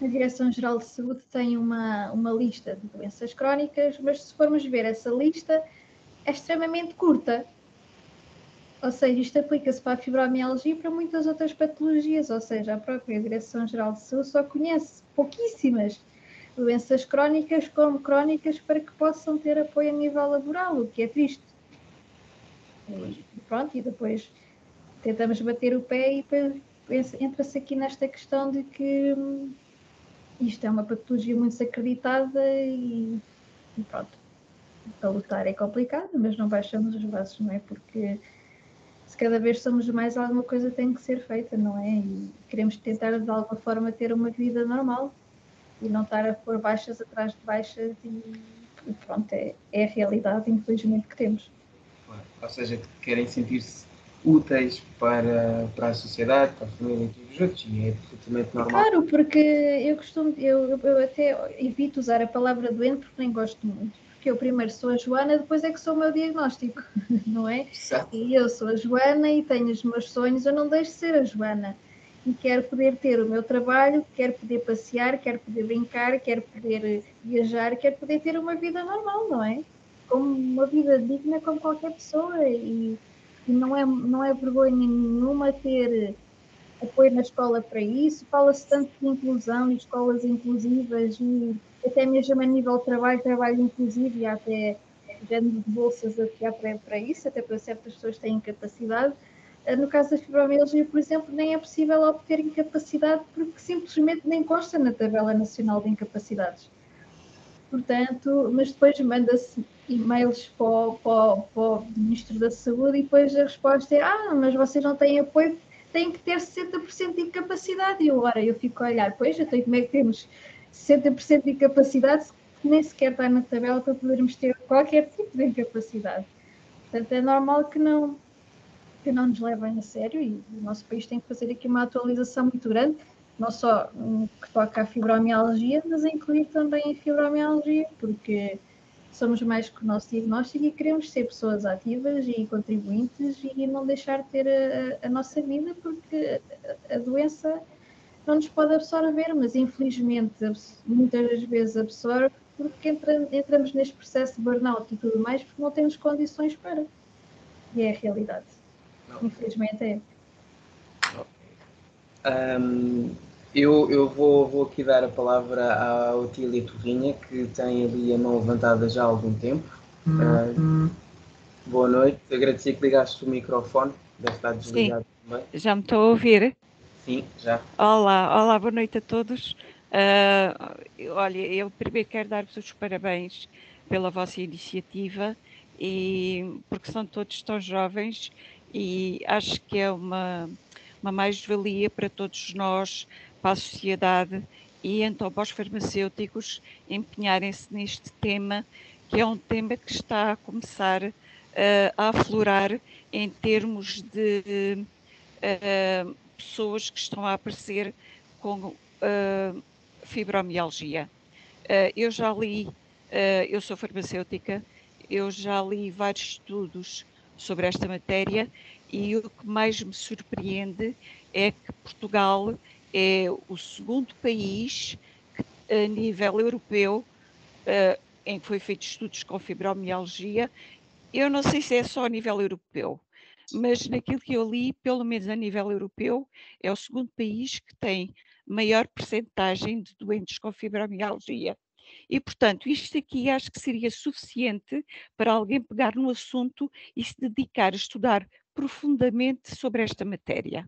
a Direção-Geral de Saúde tem uma lista de doenças crónicas, mas se formos ver essa lista, é extremamente curta. Ou seja, isto aplica-se para a fibromialgia e para muitas outras patologias, ou seja, a própria Direção-Geral de Saúde só conhece pouquíssimas doenças crónicas como crónicas para que possam ter apoio a nível laboral, o que é triste. E pronto, e depois tentamos bater o pé e entra-se aqui nesta questão de que isto é uma patologia muito desacreditada e pronto, para lutar é complicado, mas não baixamos os braços, não é? Porque se cada vez somos mais, alguma coisa tem que ser feita, não é? E queremos tentar de alguma forma ter uma vida normal e não estar a pôr baixas atrás de baixas e pronto, é a realidade, infelizmente, que temos. Ou seja, que querem sentir-se úteis para a sociedade, para a família e todos os outros, e é absolutamente normal. Claro, porque eu até evito usar a palavra doente porque nem gosto muito. Porque eu primeiro sou a Joana, depois é que sou o meu diagnóstico, não é? Exato. E eu sou a Joana e tenho os meus sonhos, eu não deixo de ser a Joana. E quero poder ter o meu trabalho, quero poder passear, quero poder brincar, quero poder viajar, quero poder ter uma vida normal, não é? Como uma vida digna como qualquer pessoa. E não é vergonha nenhuma ter apoio na escola para isso, fala-se tanto de inclusão e escolas inclusivas e até mesmo a nível de trabalho inclusivo e até género de bolsas aqui para isso, até para certas pessoas que têm incapacidade. No caso da fibromialgia, por exemplo, nem é possível obter incapacidade porque simplesmente nem consta na tabela nacional de incapacidades. Portanto, mas depois manda-se e-mails para o Ministro da Saúde e depois a resposta é mas vocês não têm apoio, têm que ter 60% de incapacidade. E agora eu fico a olhar, pois, eu tenho como é que temos 60% de incapacidade se nem sequer está na tabela para podermos ter qualquer tipo de incapacidade. Portanto, é normal que não nos levem a sério e o nosso país tem que fazer aqui uma atualização muito grande, não só que toca à fibromialgia, mas a incluir também a fibromialgia, porque somos mais que o nosso diagnóstico e queremos ser pessoas ativas e contribuintes e não deixar de ter a nossa vida, porque a doença não nos pode absorver, mas infelizmente muitas das vezes absorve porque entramos neste processo de burnout e tudo mais porque não temos condições para. E é a realidade. Infelizmente é. Eu vou aqui dar a palavra à Otília Torrinha, que tem ali a mão levantada já há algum tempo. Boa noite, agradecia que ligaste o microfone, deve estar desligado também. Já me estou a ouvir? Sim, já. Olá, boa noite a todos. Olha, eu primeiro quero dar-vos os parabéns pela vossa iniciativa, e porque são todos tão jovens e acho que é uma mais-valia para todos nós, para a sociedade e então para os farmacêuticos empenharem-se neste tema, que é um tema que está a começar a aflorar em termos de pessoas que estão a aparecer com fibromialgia. Eu já li, eu sou farmacêutica, eu já li vários estudos sobre esta matéria e o que mais me surpreende é que Portugal é o segundo país que, a nível europeu, em que foi feito estudos com fibromialgia. Eu não sei se é só a nível europeu, mas naquilo que eu li, pelo menos a nível europeu, é o segundo país que tem maior percentagem de doentes com fibromialgia. E, portanto, isto aqui acho que seria suficiente para alguém pegar no assunto e se dedicar a estudar profundamente sobre esta matéria.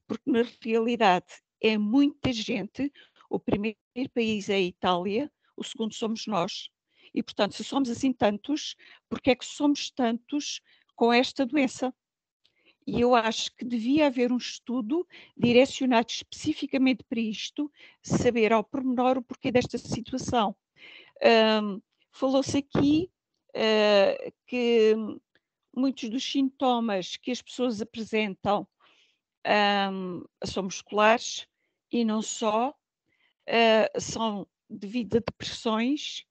Porque, na realidade, é muita gente. O primeiro país é a Itália, o segundo somos nós. E, portanto, se somos assim tantos, porque é que somos tantos com esta doença? E eu acho que devia haver um estudo direcionado especificamente para isto, saber ao pormenor o porquê desta situação. Falou-se aqui que muitos dos sintomas que as pessoas apresentam são musculares e não só. são devido a depressões,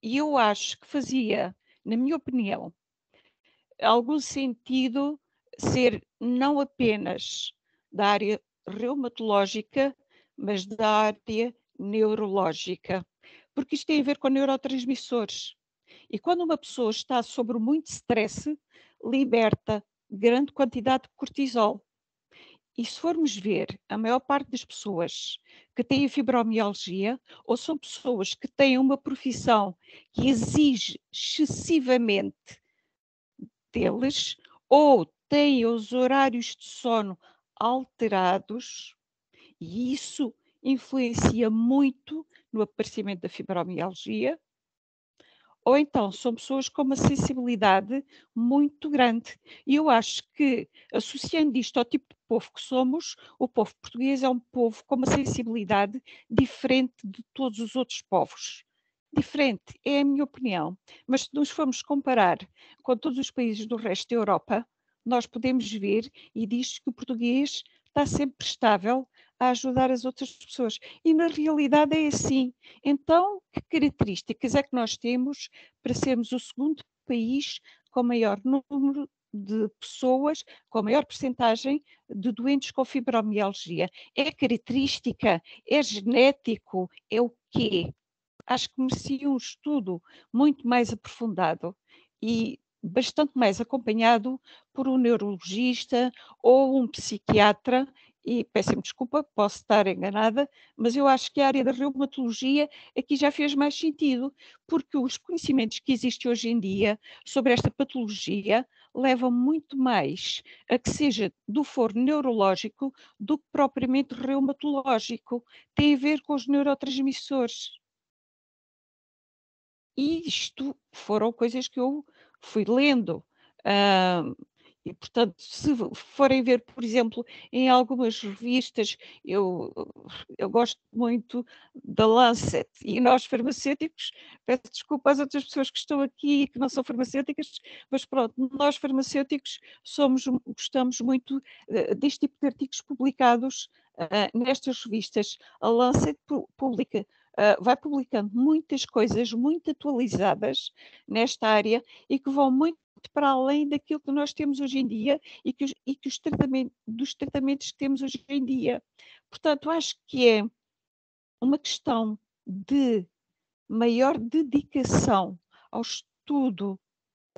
e eu acho que fazia, na minha opinião, algum sentido ser não apenas da área reumatológica, mas da área neurológica, porque isto tem a ver com neurotransmissores. E quando uma pessoa está sob muito stress, liberta grande quantidade de cortisol. E se formos ver, a maior parte das pessoas que têm fibromialgia ou são pessoas que têm uma profissão que exige excessivamente deles ou têm os horários de sono alterados, e isso influencia muito no aparecimento da fibromialgia, ou então são pessoas com uma sensibilidade muito grande. E eu acho que, associando isto ao tipo de povo que somos, o povo português é um povo com uma sensibilidade diferente de todos os outros povos. Diferente, é a minha opinião. Mas se nos formos comparar com todos os países do resto da Europa, nós podemos ver e diz que o português está sempre estável a ajudar as outras pessoas. E na realidade é assim. Então, que características é que nós temos para sermos o segundo país com maior número de pessoas, com maior percentagem de doentes com fibromialgia? É característica? É genético? É o quê? Acho que merecia um estudo muito mais aprofundado e bastante mais acompanhado por um neurologista ou um psiquiatra. E peço-me desculpa, posso estar enganada, mas eu acho que a área da reumatologia aqui já fez mais sentido, porque os conhecimentos que existem hoje em dia sobre esta patologia levam muito mais a que seja do foro neurológico do que propriamente reumatológico. Tem a ver com os neurotransmissores. E isto foram coisas que eu fui lendo. E, portanto, se forem ver, por exemplo, em algumas revistas, eu gosto muito da Lancet, e nós farmacêuticos, peço desculpa às outras pessoas que estão aqui e que não são farmacêuticas, mas pronto, nós farmacêuticos gostamos muito deste tipo de artigos publicados nestas revistas. A Lancet publica vai publicando muitas coisas muito atualizadas nesta área e que vão muito para além daquilo que nós temos hoje em dia e que dos tratamentos que temos hoje em dia. Portanto, acho que é uma questão de maior dedicação ao estudo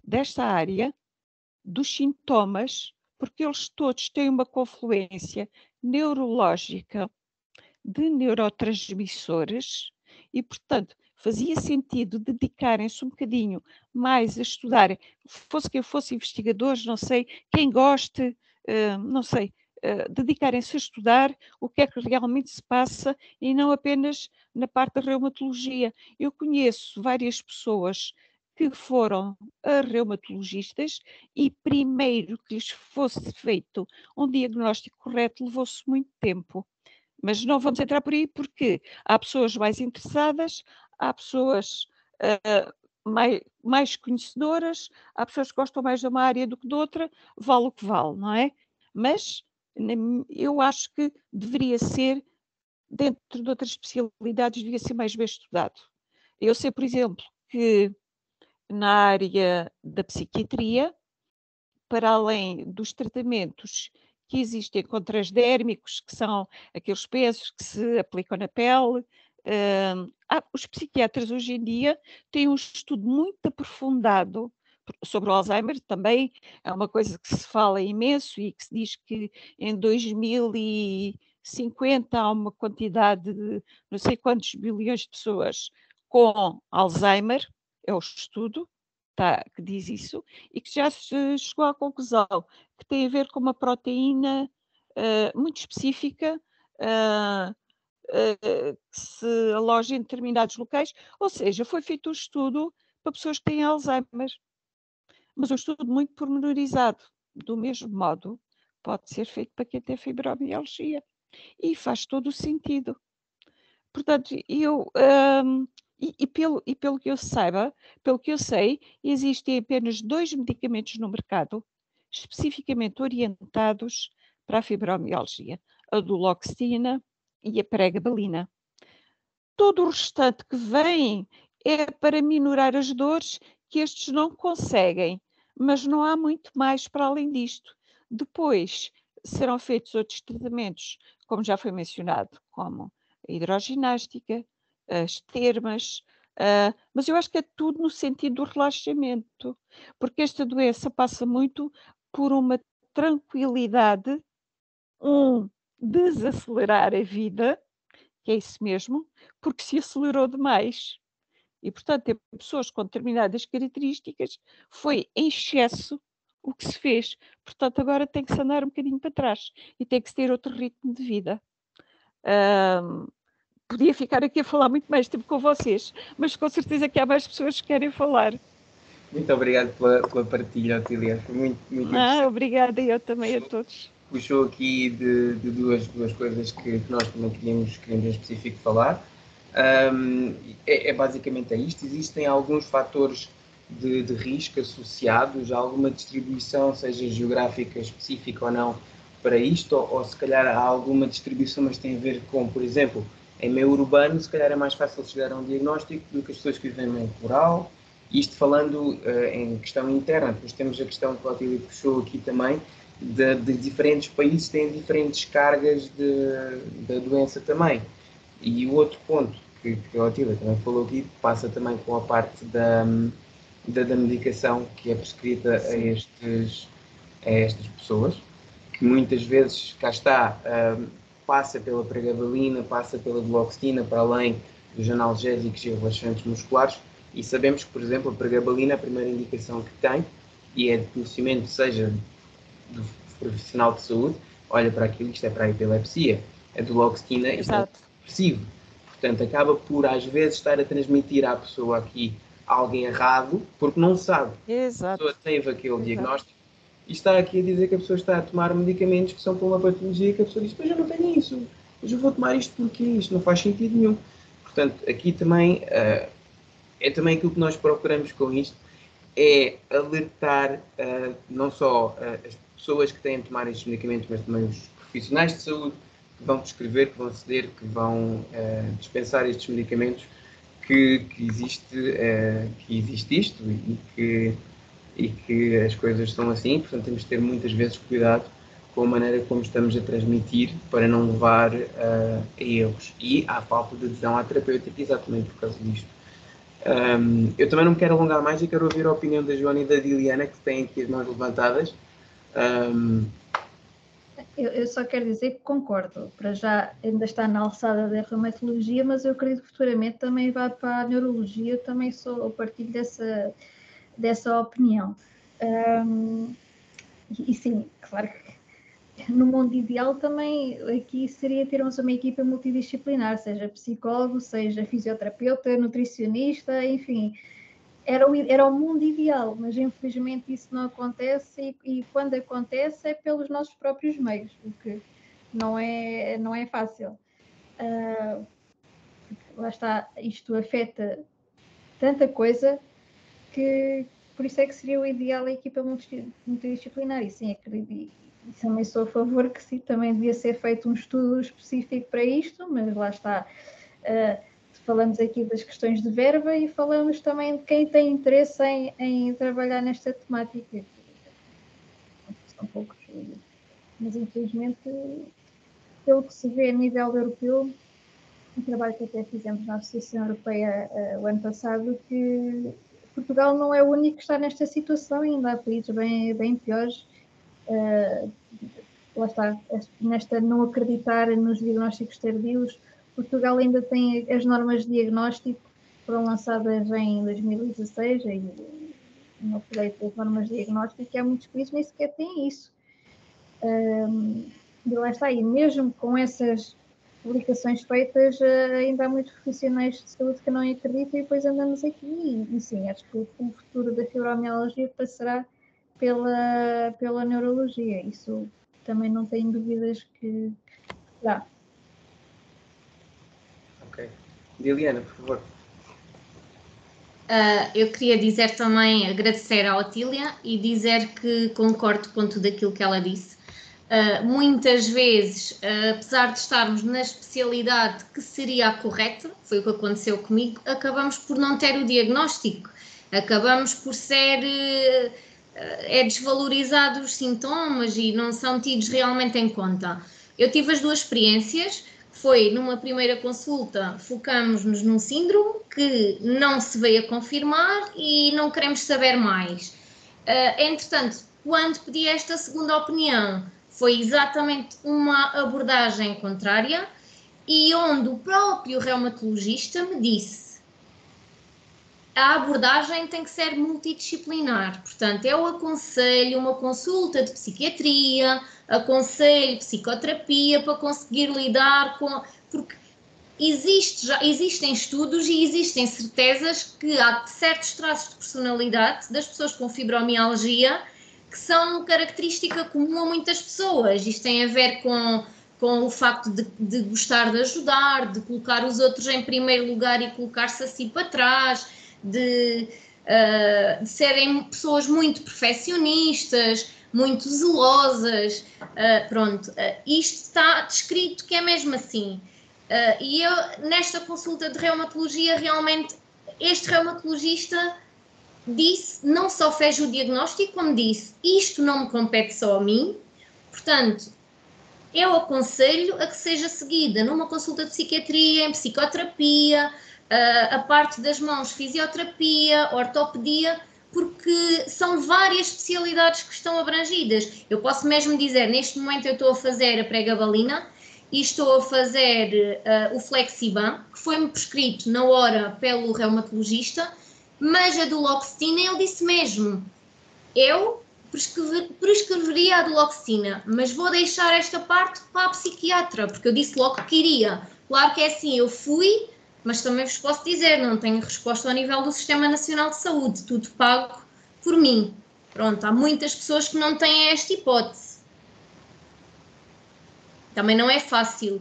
desta área, dos sintomas, porque eles todos têm uma confluência neurológica de neurotransmissores e, portanto, fazia sentido dedicarem-se um bocadinho mais a estudar, fosse quem fosse investigadores, não sei, quem goste, não sei, dedicarem-se a estudar o que é que realmente se passa e não apenas na parte da reumatologia. Eu conheço várias pessoas que foram a reumatologistas e primeiro que lhes fosse feito um diagnóstico correto levou-se muito tempo. Mas não vamos entrar por aí porque há pessoas mais interessadas, há pessoas mais conhecedoras, há pessoas que gostam mais de uma área do que de outra, vale o que vale, não é? Mas eu acho que deveria ser, dentro de outras especialidades, devia ser mais bem estudado. Eu sei, por exemplo, que na área da psiquiatria, para além dos tratamentos que existem contrasdérmicos, que são aqueles pesos que se aplicam na pele, os psiquiatras hoje em dia têm um estudo muito aprofundado sobre o Alzheimer, também é uma coisa que se fala imenso e que se diz que em 2050 há uma quantidade de não sei quantos bilhões de pessoas com Alzheimer, é o estudo que diz isso, e que já se chegou à conclusão que tem a ver com uma proteína muito específica que se aloja em determinados locais, ou seja, foi feito um estudo para pessoas que têm Alzheimer, mas um estudo muito pormenorizado. Do mesmo modo, pode ser feito para quem tem fibromialgia e faz todo o sentido. Portanto, pelo que eu saiba, pelo que eu sei, existem apenas 2 medicamentos no mercado especificamente orientados para a fibromialgia, a duloxetina e a pregabalina. Todo o restante que vem é para minorar as dores que estes não conseguem, mas não há muito mais para além disto. Depois serão feitos outros tratamentos, como já foi mencionado, como a hidroginástica, as termas, mas eu acho que é tudo no sentido do relaxamento, porque esta doença passa muito por uma tranquilidade, desacelerar a vida, que é isso mesmo, porque se acelerou demais. E, portanto, ter pessoas com determinadas características foi em excesso o que se fez. Portanto, agora tem que se andar um bocadinho para trás e tem que se ter outro ritmo de vida. Podia ficar aqui a falar muito mais tempo com vocês, mas com certeza que há mais pessoas que querem falar. Muito obrigado pela partilha, Otília. Foi muito interessante. Obrigada, eu também a todos. Puxou aqui de duas coisas que nós também queríamos em específico falar. Basicamente isto. Existem alguns fatores de risco associados a alguma distribuição, seja geográfica específica ou não, para isto, ou se calhar há alguma distribuição, mas tem a ver com, por exemplo, em meio urbano, se calhar é mais fácil chegar a um diagnóstico do que as pessoas que vivem em meio rural. Isto falando em questão interna. Depois temos a questão que o Otília puxou aqui também, de diferentes países têm diferentes cargas da doença também. E o outro ponto que a Otília também falou aqui passa também com a parte da medicação que é prescrita a estas pessoas, que muitas vezes, cá está, passa pela pregabalina, passa pela duloxetina, para além dos analgésicos e relaxantes musculares, e sabemos que, por exemplo, a pregabalina, a primeira indicação que tem, e é de conhecimento, seja do profissional de saúde, olha para aquilo, isto é para a epilepsia, a duloxetina é depressivo. Portanto, acaba por, às vezes, estar a transmitir à pessoa aqui algo errado, porque não sabe. Exato. A pessoa teve aquele diagnóstico e está aqui a dizer que a pessoa está a tomar medicamentos que são para uma patologia, que a pessoa diz, mas eu não tenho isso, mas eu vou tomar isto porque isto não faz sentido nenhum. Portanto, aqui também é também aquilo que nós procuramos com isto, é alertar não só as pessoas que têm de tomar estes medicamentos, mas também os profissionais de saúde que vão prescrever, que vão ceder, que vão dispensar estes medicamentos, que existe isto e que as coisas são assim. Portanto, temos de ter muitas vezes cuidado com a maneira como estamos a transmitir para não levar a erros e à falta de adesão à terapêutica, exatamente por causa disto. Eu também não me quero alongar mais e quero ouvir a opinião da Joana e da Diliana, que têm aqui as mãos levantadas. Eu só quero dizer que concordo. Para já ainda está na alçada da reumatologia, mas eu acredito que futuramente também vai para a neurologia. Eu também partilho dessa opinião. E sim, claro que no mundo ideal também aqui seria termos uma equipa multidisciplinar, seja psicólogo, seja fisioterapeuta, nutricionista, enfim, era o mundo ideal, mas infelizmente isso não acontece e quando acontece é pelos nossos próprios meios, o que não é fácil. Lá está, isto afeta tanta coisa que por isso é que seria o ideal a equipa multidisciplinar, e sim, acredito, e também sou a favor que sim, também devia ser feito um estudo específico para isto, mas lá está, falamos aqui das questões de verba e falamos também de quem tem interesse em trabalhar nesta temática. São poucos, mas infelizmente, pelo que se vê a nível europeu, um trabalho que até fizemos na Associação Europeia o ano passado, que Portugal não é o único que está nesta situação, ainda há países bem piores. Lá está, nesta não acreditar nos diagnósticos tardios. Portugal ainda tem as normas de diagnóstico, foram lançadas em 2016, e no update das normas de diagnóstico, e há muitos países nem sequer têm isso. E lá está, e mesmo com essas publicações feitas, ainda há muitos profissionais de saúde que não acreditam e depois andamos aqui. E sim, acho que o futuro da fibromialgia passará pela neurologia. Isso também não tenho dúvidas que dá. Ok. Diliana, por favor. Eu queria dizer também, agradecer à Otília e dizer que concordo com tudo aquilo que ela disse. Muitas vezes, apesar de estarmos na especialidade que seria a correta, foi o que aconteceu comigo, acabamos por não ter o diagnóstico, acabamos por ser desvalorizados os sintomas e não são tidos realmente em conta. Eu tive as duas experiências. Foi numa primeira consulta, focamos-nos num síndrome que não se veio a confirmar e não queremos saber mais. Entretanto, quando pedi esta segunda opinião, foi exatamente uma abordagem contrária e onde o próprio reumatologista me disse: a abordagem tem que ser multidisciplinar, portanto, eu aconselho uma consulta de psiquiatria, aconselho psicoterapia para conseguir lidar com... Porque existem estudos e existem certezas que há certos traços de personalidade das pessoas com fibromialgia que são característica comum a muitas pessoas. Isto tem a ver com o facto de gostar de ajudar, de colocar os outros em primeiro lugar e colocar-se assim para trás, de serem pessoas muito perfeccionistas, muito zelosas. Isto está descrito que é mesmo assim. E eu, nesta consulta de reumatologia, realmente, este reumatologista disse, não só fez o diagnóstico, como disse, isto não me compete só a mim, portanto, eu aconselho a que seja seguida numa consulta de psiquiatria, em psicoterapia, a parte das mãos, fisioterapia, ortopedia, porque são várias especialidades que estão abrangidas. Eu posso mesmo dizer, neste momento eu estou a fazer a pregabalina e estou a fazer o Flexiban, que foi-me prescrito na hora pelo reumatologista, mas a duloxetina ele disse mesmo, eu prescreveria a duloxetina, mas vou deixar esta parte para a psiquiatra, porque eu disse logo que iria. Claro que é assim, eu fui, mas também vos posso dizer, não tenho resposta ao nível do Sistema Nacional de Saúde, tudo pago por mim. Pronto, há muitas pessoas que não têm esta hipótese. Também não é fácil.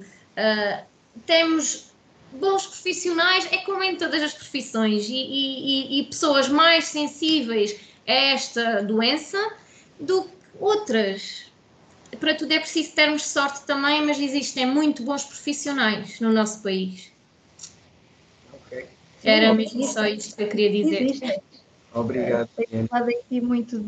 Temos bons profissionais, é como em todas as profissões, e pessoas mais sensíveis a esta doença do que outras. Para tudo é preciso termos sorte também, mas existem muito bons profissionais no nosso país. Ok. Era mesmo só isto que eu queria dizer. Existem. Obrigado. Tem falado aqui muito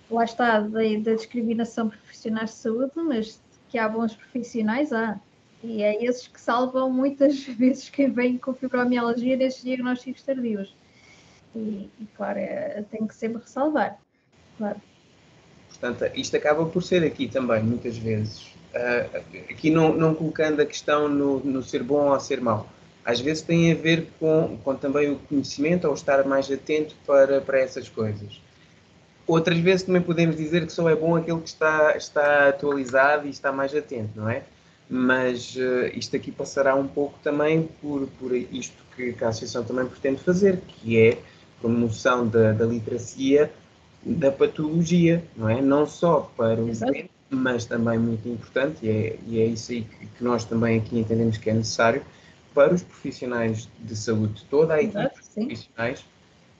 lá está, da discriminação de profissionais de saúde, mas que há bons profissionais, há. E é esses que salvam muitas vezes quem vem com fibromialgia nestes diagnósticos tardios. E claro, tem que sempre ressalvar. Claro. Portanto, isto acaba por ser aqui também, muitas vezes. Aqui não colocando a questão no ser bom ou ser mau. Às vezes tem a ver com também o conhecimento ou estar mais atento para essas coisas. Outras vezes também podemos dizer que só é bom aquele que está atualizado e está mais atento, não é? Mas isto aqui passará um pouco também por isto que a Associação também pretende fazer, que é promoção da literacia, da patologia, não é? Não só para o doente, mas também muito importante, e é isso aí que nós também aqui entendemos que é necessário, para os profissionais de saúde, toda a equipe de profissionais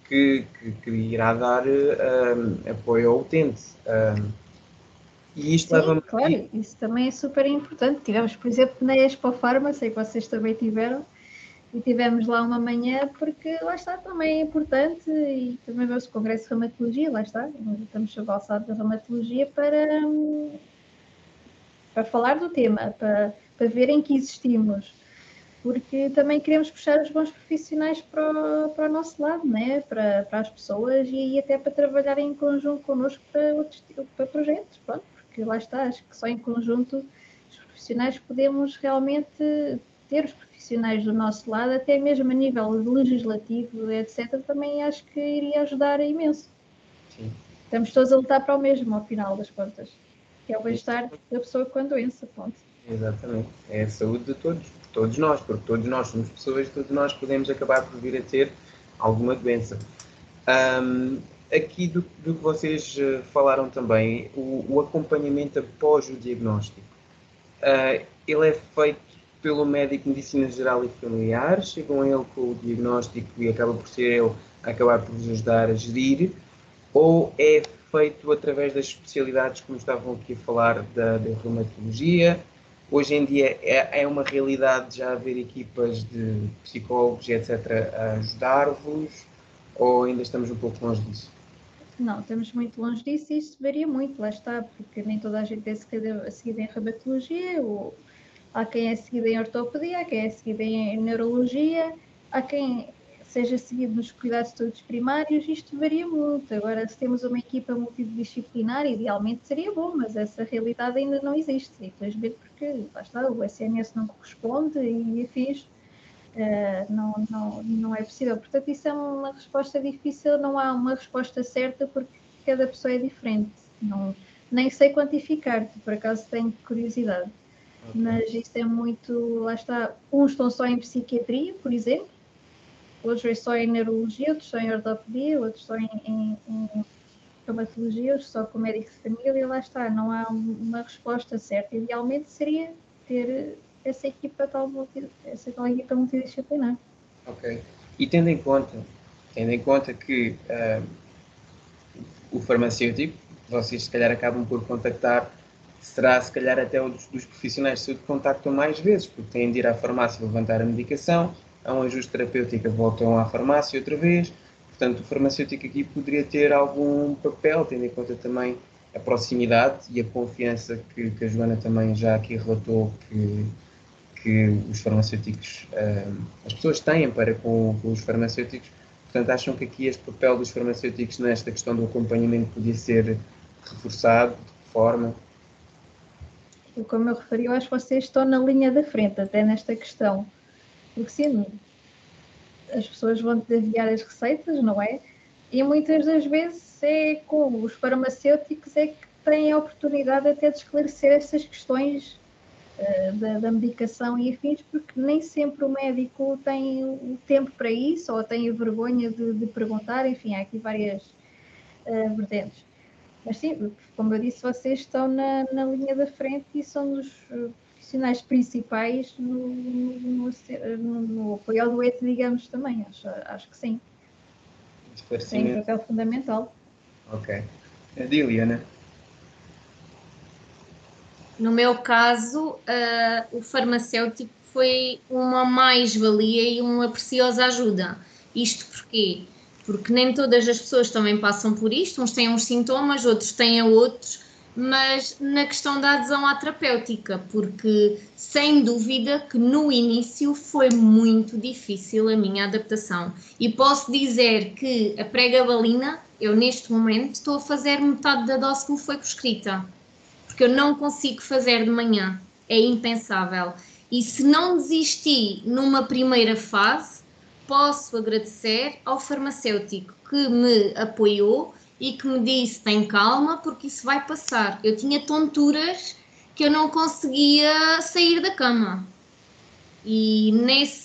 que irá dar apoio ao utente. E isto leva-me... Claro, isso também é super importante. Tivemos, por exemplo, na Expo Pharma, sei que vocês também tiveram, e tivemos lá uma manhã, porque lá está, também é importante, e também vemos o Congresso de Reumatologia, lá está, estamos a valsar da reumatologia para falar do tema, para verem que existimos, porque também queremos puxar os bons profissionais para o nosso lado, né? Para as pessoas e até para trabalhar em conjunto connosco para projetos, pronto, porque lá está, acho que só em conjunto os profissionais podemos realmente ter os profissionais do nosso lado, até mesmo a nível legislativo, etc., também acho que iria ajudar imenso. Sim. Estamos todos a lutar para o mesmo, ao final das contas, que é o bem-estar da pessoa com a doença, ponto. Exatamente, é a saúde de todos nós, porque todos nós somos pessoas e todos nós podemos acabar por vir a ter alguma doença. Aqui do que vocês falaram também, o acompanhamento após o diagnóstico, ele é feito pelo médico de medicina geral e familiar, chegam a ele com o diagnóstico e acaba por ser ele a acabar por nos ajudar a gerir, ou é feito através das especialidades, como estavam aqui a falar, da reumatologia. Hoje em dia é uma realidade já haver equipas de psicólogos e etc. a ajudar-vos, ou ainda estamos um pouco longe disso? Não, estamos muito longe disso e isso varia muito, lá está, porque nem toda a gente é seguida em reumatologia, ou há quem é seguido em ortopedia, há quem é seguido em neurologia, há quem seja seguido nos cuidados de saúde primários, isto varia muito. Agora, se temos uma equipa multidisciplinar, idealmente seria bom, mas essa realidade ainda não existe, infelizmente, porque lá está, o SNS não corresponde e afins. Não é possível. Portanto, isso é uma resposta difícil, não há uma resposta certa porque cada pessoa é diferente. Nem sei quantificar, por acaso tenho curiosidade. Okay. Mas isso é muito, lá está, uns estão só em psiquiatria, por exemplo, outros é só em neurologia, outros só em ortopedia, outros só em reumatologia, outros só com médico de família, lá está, não há uma resposta certa. Idealmente seria ter essa equipa tal equipa multidisciplinar. Ok. E tendo em conta que o farmacêutico, vocês se calhar acabam por contactar, será se calhar até um dos profissionais de saúde que contactam mais vezes, porque têm de ir à farmácia levantar a medicação, há um ajuste terapêutico, voltam à farmácia outra vez. Portanto, o farmacêutico aqui poderia ter algum papel, tendo em conta também a proximidade e a confiança que a Joana também já aqui relatou que os farmacêuticos, as pessoas têm para com os farmacêuticos. Portanto, acham que aqui este papel dos farmacêuticos nesta questão do acompanhamento podia ser reforçado? De que forma? Como eu referi, eu acho que vocês estão na linha da frente, até nesta questão. Porque sim, as pessoas vão-te enviar as receitas, não é? E muitas das vezes é com os farmacêuticos é que têm a oportunidade até de esclarecer essas questões da medicação e afins, porque nem sempre o médico tem o tempo para isso ou tem a vergonha de perguntar, enfim, há aqui várias vertentes. Mas sim, como eu disse, vocês estão na linha da frente e são dos profissionais principais no apoio ao doente, digamos, também, acho que sim. Tem um papel fundamental. Ok. Diliana? No meu caso, o farmacêutico foi uma mais-valia e uma preciosa ajuda. Isto porquê? Porque nem todas as pessoas também passam por isto, uns têm uns sintomas, outros têm outros, mas na questão da adesão à terapêutica, porque sem dúvida que no início foi muito difícil a minha adaptação. E posso dizer que a pregabalina, eu neste momento estou a fazer metade da dose que me foi prescrita. Porque eu não consigo fazer de manhã, é impensável. E se não desisti numa primeira fase, posso agradecer ao farmacêutico que me apoiou e que me disse: tem calma, porque isso vai passar. Eu tinha tonturas que eu não conseguia sair da cama. E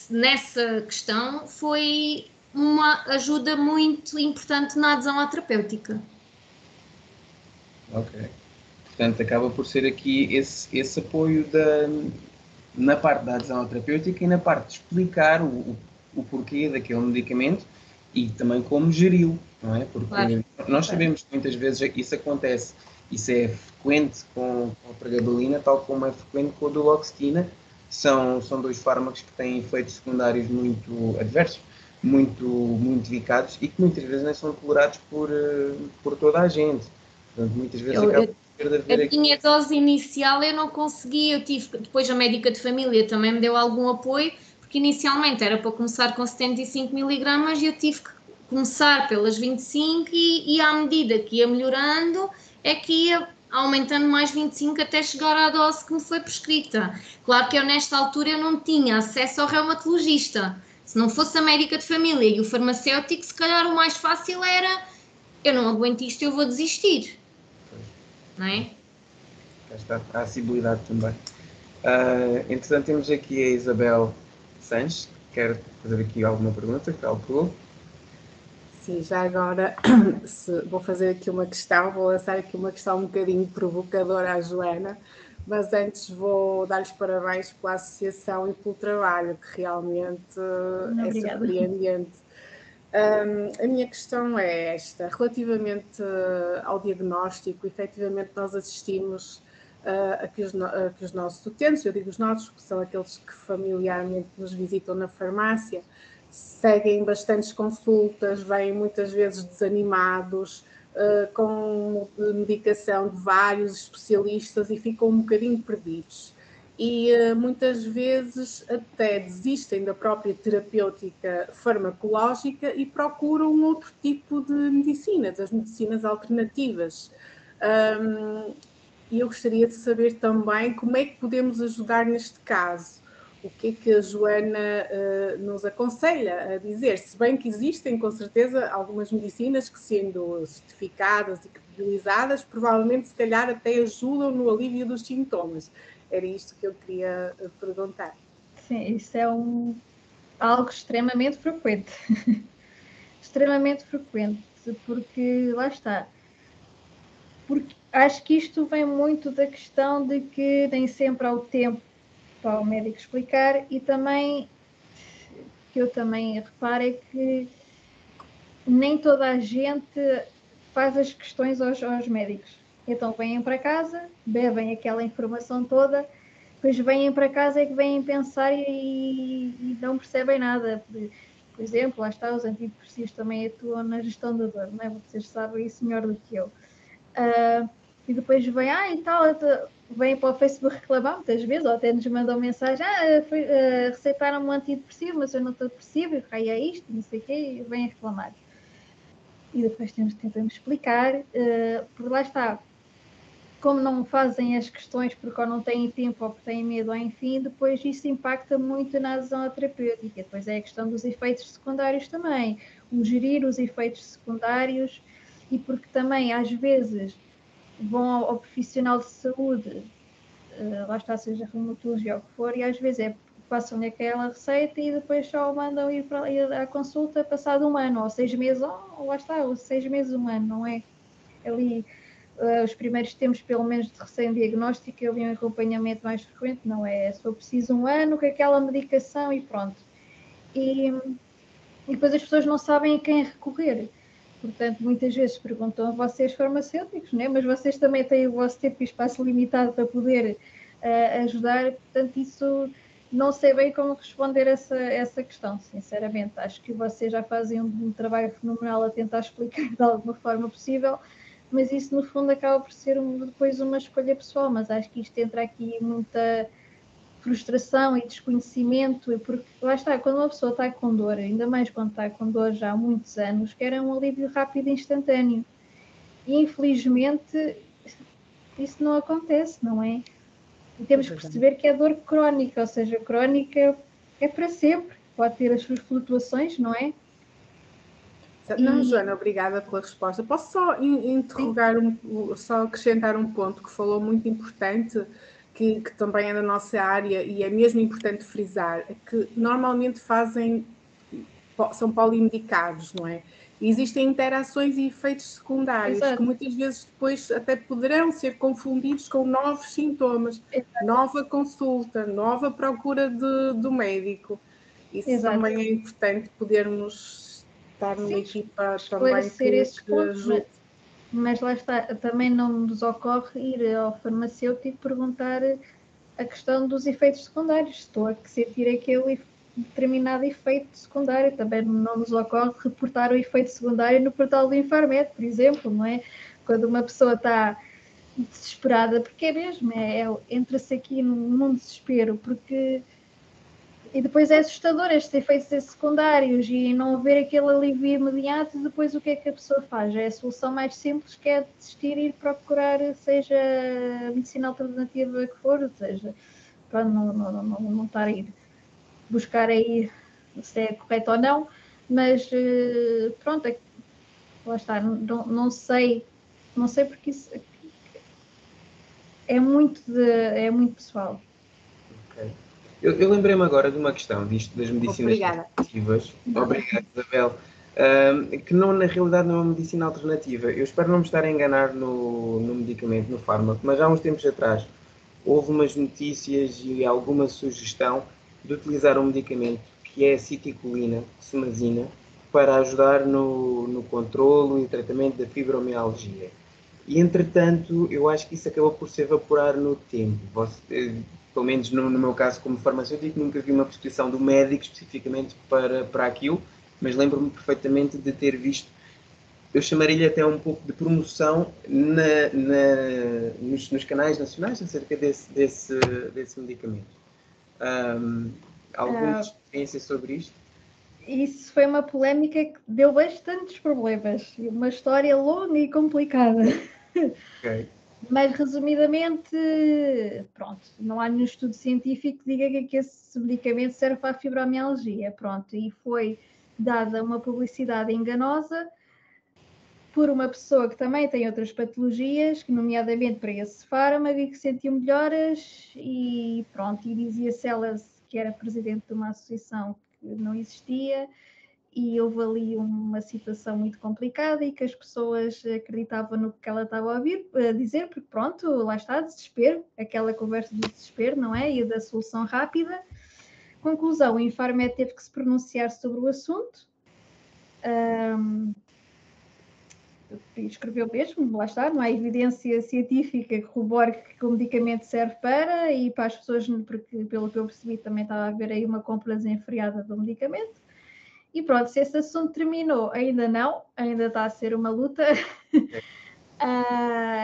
nessa questão foi uma ajuda muito importante na adesão à terapêutica. Ok. Portanto, acaba por ser aqui esse apoio na parte da adesão terapêutica e na parte de explicar o porquê daquele medicamento e também como geri-lo, não é? Porque claro, nós sabemos que muitas vezes isso acontece, isso é frequente com a pregabalina, tal como é frequente com a duloxetina. São dois fármacos que têm efeitos secundários muito adversos, muito indicados e que muitas vezes nem são tolerados por toda a gente. Portanto, muitas vezes a minha dose inicial eu não consegui, eu tive, depois a médica de família também me deu algum apoio, porque inicialmente era para começar com 75 miligramas e eu tive que começar pelas 25 e à medida que ia melhorando é que ia aumentando mais 25 até chegar à dose que me foi prescrita. Claro que eu nesta altura eu não tinha acesso ao reumatologista. Se não fosse a médica de família e o farmacêutico, se calhar o mais fácil era: eu não aguento isto, eu vou desistir. Não é? Cá está a acessibilidade também. Entretanto, temos aqui a Isabel Sanches, que quer fazer aqui alguma pergunta, calculo. Sim, já agora vou fazer aqui uma questão, vou lançar aqui uma questão um bocadinho provocadora à Joana, mas antes vou dar os parabéns pela associação e pelo trabalho, que realmente é surpreendente. A minha questão é esta, relativamente ao diagnóstico, efetivamente nós assistimos a que os nossos utentes, eu digo os nossos, que são aqueles que familiarmente nos visitam na farmácia, seguem bastantes consultas, vêm muitas vezes desanimados, com medicação de vários especialistas e ficam um bocadinho perdidos. E muitas vezes até desistem da própria terapêutica farmacológica e procuram um outro tipo de medicinas, as medicinas alternativas. E eu gostaria de saber também como é que podemos ajudar neste caso. O que é que a Joana nos aconselha a dizer? Se bem que existem, com certeza, algumas medicinas que, sendo certificadas e credibilizadas, provavelmente, se calhar, até ajudam no alívio dos sintomas. Era isto que eu queria perguntar. Sim, isso é algo extremamente frequente. Extremamente frequente, porque lá está. Porque acho que isto vem muito da questão de que nem sempre há o tempo para o médico explicar, e também, que eu também reparo, é que nem toda a gente faz as questões aos médicos. Então vêm para casa, bebem aquela informação toda, depois vêm para casa é que vêm pensar e não percebem nada. Por exemplo, lá está, os antidepressivos também atuam na gestão da dor, não é? Vocês sabem isso melhor do que eu. E depois vem, e tal, vêm para o Facebook reclamar muitas vezes, ou até nos mandam mensagem, receitaram-me um antidepressivo, mas eu não estou depressivo, e é isto, não sei o quê, e vêm reclamar. E depois tentamos explicar, porque lá está, como não fazem as questões porque ou não têm tempo ou porque têm medo, ou enfim, depois isso impacta muito na adesão terapêutica. Depois é a questão dos efeitos secundários também, o gerir os efeitos secundários, e porque também às vezes vão ao profissional de saúde, lá está, seja reumatologia ou o que for, e às vezes passam-lhe aquela receita e depois só mandam ir à consulta passado um ano, ou 6 meses, ou lá está, ou 6 meses, um ano, não é? Ali, os primeiros tempos, pelo menos de recém-diagnóstico, eu vi um acompanhamento mais frequente, não é? Se for preciso um ano, com aquela medicação e pronto. E depois as pessoas não sabem a quem recorrer. Portanto, muitas vezes perguntam a vocês farmacêuticos, né? Mas vocês também têm o vosso tempo e espaço limitado para poder ajudar, portanto, isso não sei bem como responder essa questão, sinceramente. Acho que vocês já fazem um trabalho fenomenal a tentar explicar de alguma forma possível, mas isso no fundo acaba por ser depois uma escolha pessoal, mas acho que isto entra aqui muita frustração e desconhecimento, porque lá está, quando uma pessoa está com dor, ainda mais quando está com dor já há muitos anos, quer um alívio rápido e instantâneo. E infelizmente isso não acontece, não é? E temos que perceber que é dor crónica, ou seja, crónica é para sempre, pode ter as suas flutuações, não é? Não, Joana, obrigada pela resposta. Posso só interrogar, só acrescentar um ponto que falou muito importante, que também é da nossa área e é mesmo importante frisar, é que normalmente são polimedicados, não é? E existem interações e efeitos secundários. Exato. Que muitas vezes depois até poderão ser confundidos com novos sintomas, exato, nova consulta, nova procura do médico. Isso exato, também é importante podermos estar numa equipa também que ajude. Mas lá está, também não nos ocorre ir ao farmacêutico perguntar a questão dos efeitos secundários. Estou a sentir aquele determinado efeito secundário. Também não nos ocorre reportar o efeito secundário no portal do Infarmed, por exemplo, não é? Quando uma pessoa está desesperada, porque é mesmo, entra-se aqui num desespero, porque... E depois é assustador estes efeitos secundários e não haver aquele alívio imediato. Depois o que é que a pessoa faz? É a solução mais simples, que é desistir e ir procurar, seja a medicina alternativa que for, seja, para não estar a ir buscar aí se é correto ou não, mas pronto, lá está, não sei porque isso é muito pessoal. Ok. Eu lembrei-me agora de uma questão disto das medicinas alternativas. Obrigado, Isabel. Que não, na realidade não é uma medicina alternativa. Eu espero não me estar a enganar no medicamento, no fármaco, mas há uns tempos atrás houve umas notícias e alguma sugestão de utilizar um medicamento que é a citicolina, somazina, para ajudar no controlo e tratamento da fibromialgia. E, entretanto, eu acho que isso acabou por se evaporar no tempo. Pelo menos no meu caso, como farmacêutico, nunca vi uma prescrição do médico especificamente para aquilo, mas lembro-me perfeitamente de ter visto, eu chamaria-lhe até um pouco de promoção nos canais nacionais acerca desse medicamento. Alguma experiência sobre isto? Isso foi uma polémica que deu bastantes problemas. Uma história longa e complicada. Okay. Mas, resumidamente, pronto, não há nenhum estudo científico que diga que esse medicamento serve para a fibromialgia. Pronto, e foi dada uma publicidade enganosa por uma pessoa que também tem outras patologias, nomeadamente para esse fármaco, e que sentiu melhoras, e pronto, e dizia-se ela que era presidente de uma associação que não existia, e houve ali uma situação muito complicada e que as pessoas acreditavam no que ela estava a dizer, porque pronto, lá está, desespero, aquela conversa do desespero, não é? E da solução rápida. Conclusão, o Infarmed teve que se pronunciar sobre o assunto. Escreveu mesmo, lá está, não há evidência científica que corrobore que o medicamento serve para, e para as pessoas, porque pelo que eu percebi também estava a haver aí uma compra desenfreada do medicamento. E pronto, se esse assunto terminou, ainda não, ainda está a ser uma luta.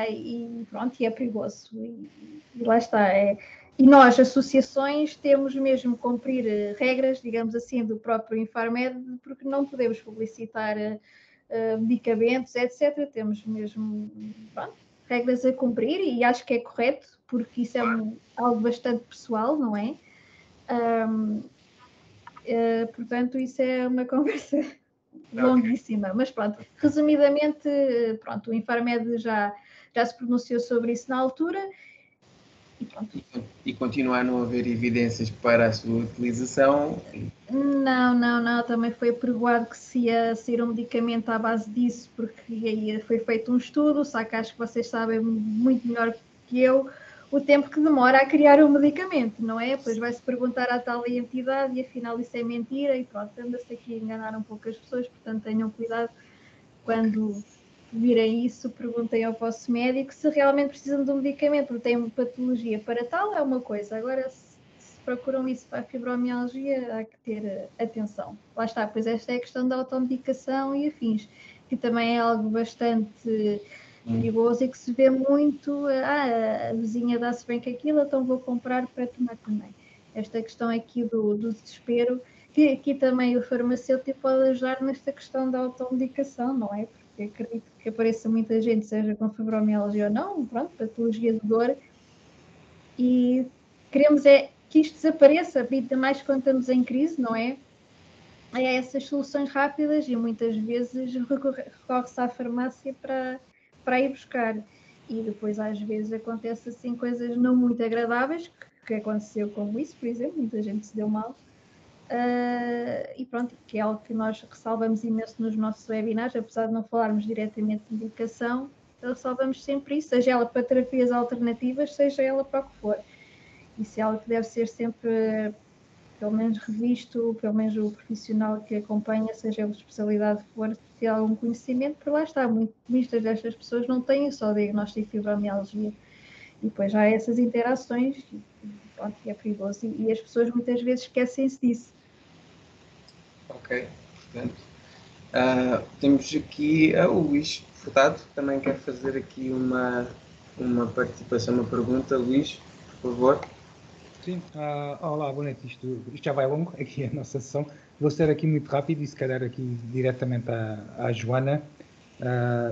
E pronto, e é perigoso. E lá está. E nós, associações, temos mesmo que cumprir regras, digamos assim, do próprio Infarmed, porque não podemos publicitar medicamentos, etc. Temos mesmo regras a cumprir, e acho que é correto, porque isso é algo bastante pessoal, não é? Portanto, isso é uma conversa longuíssima, mas pronto, resumidamente, pronto, o Infarmed já se pronunciou sobre isso na altura, e pronto. E continua a não haver evidências para a sua utilização? Não, também foi apregoado que se ia sair um medicamento à base disso, porque aí foi feito um estudo, só que acho que vocês sabem muito melhor que eu o tempo que demora a criar um medicamento, não é? Depois vai-se perguntar à tal entidade e afinal isso é mentira, e pronto, anda-se aqui a enganar um pouco as pessoas, portanto tenham cuidado quando virem isso, perguntem ao vosso médico se realmente precisam de um medicamento, porque têm patologia para tal, é uma coisa. Agora, se procuram isso para a fibromialgia, há que ter atenção. Lá está, pois esta é a questão da automedicação e afins, que também é algo bastante perigoso e que se vê muito, a vizinha dá-se bem com aquilo, então vou comprar para tomar também. Esta questão aqui do desespero, que aqui também o farmacêutico pode ajudar nesta questão da automedicação, não é? Porque acredito que apareça muita gente, seja com fibromialgia ou não, pronto, patologia de dor, e queremos é que isto desapareça, ainda mais quando estamos em crise, não é? É essas soluções rápidas, e muitas vezes recorre-se à farmácia para ir buscar. E depois, às vezes, acontece assim coisas não muito agradáveis, que aconteceu com isso, por exemplo, muita gente se deu mal. E pronto, que é algo que nós ressalvamos imenso nos nossos webinars, apesar de não falarmos diretamente de medicação, ressalvamos sempre isso, seja ela para terapias alternativas, seja ela para o que for. Isso é algo que deve ser sempre, pelo menos revisto, pelo menos o profissional que acompanha, seja a especialidade que for, ter algum conhecimento, porque lá está, muitas destas pessoas não têm só diagnóstico de fibromialgia, e depois já há essas interações, e pronto, é perigoso, e as pessoas muitas vezes esquecem-se disso. Ok, portanto, temos aqui o Luís Furtado, também quer fazer aqui uma participação, uma pergunta. Luís, por favor. Sim, olá, boa noite. Isto já vai longo, aqui a nossa sessão. Vou ser aqui muito rápido e se calhar aqui diretamente à Joana.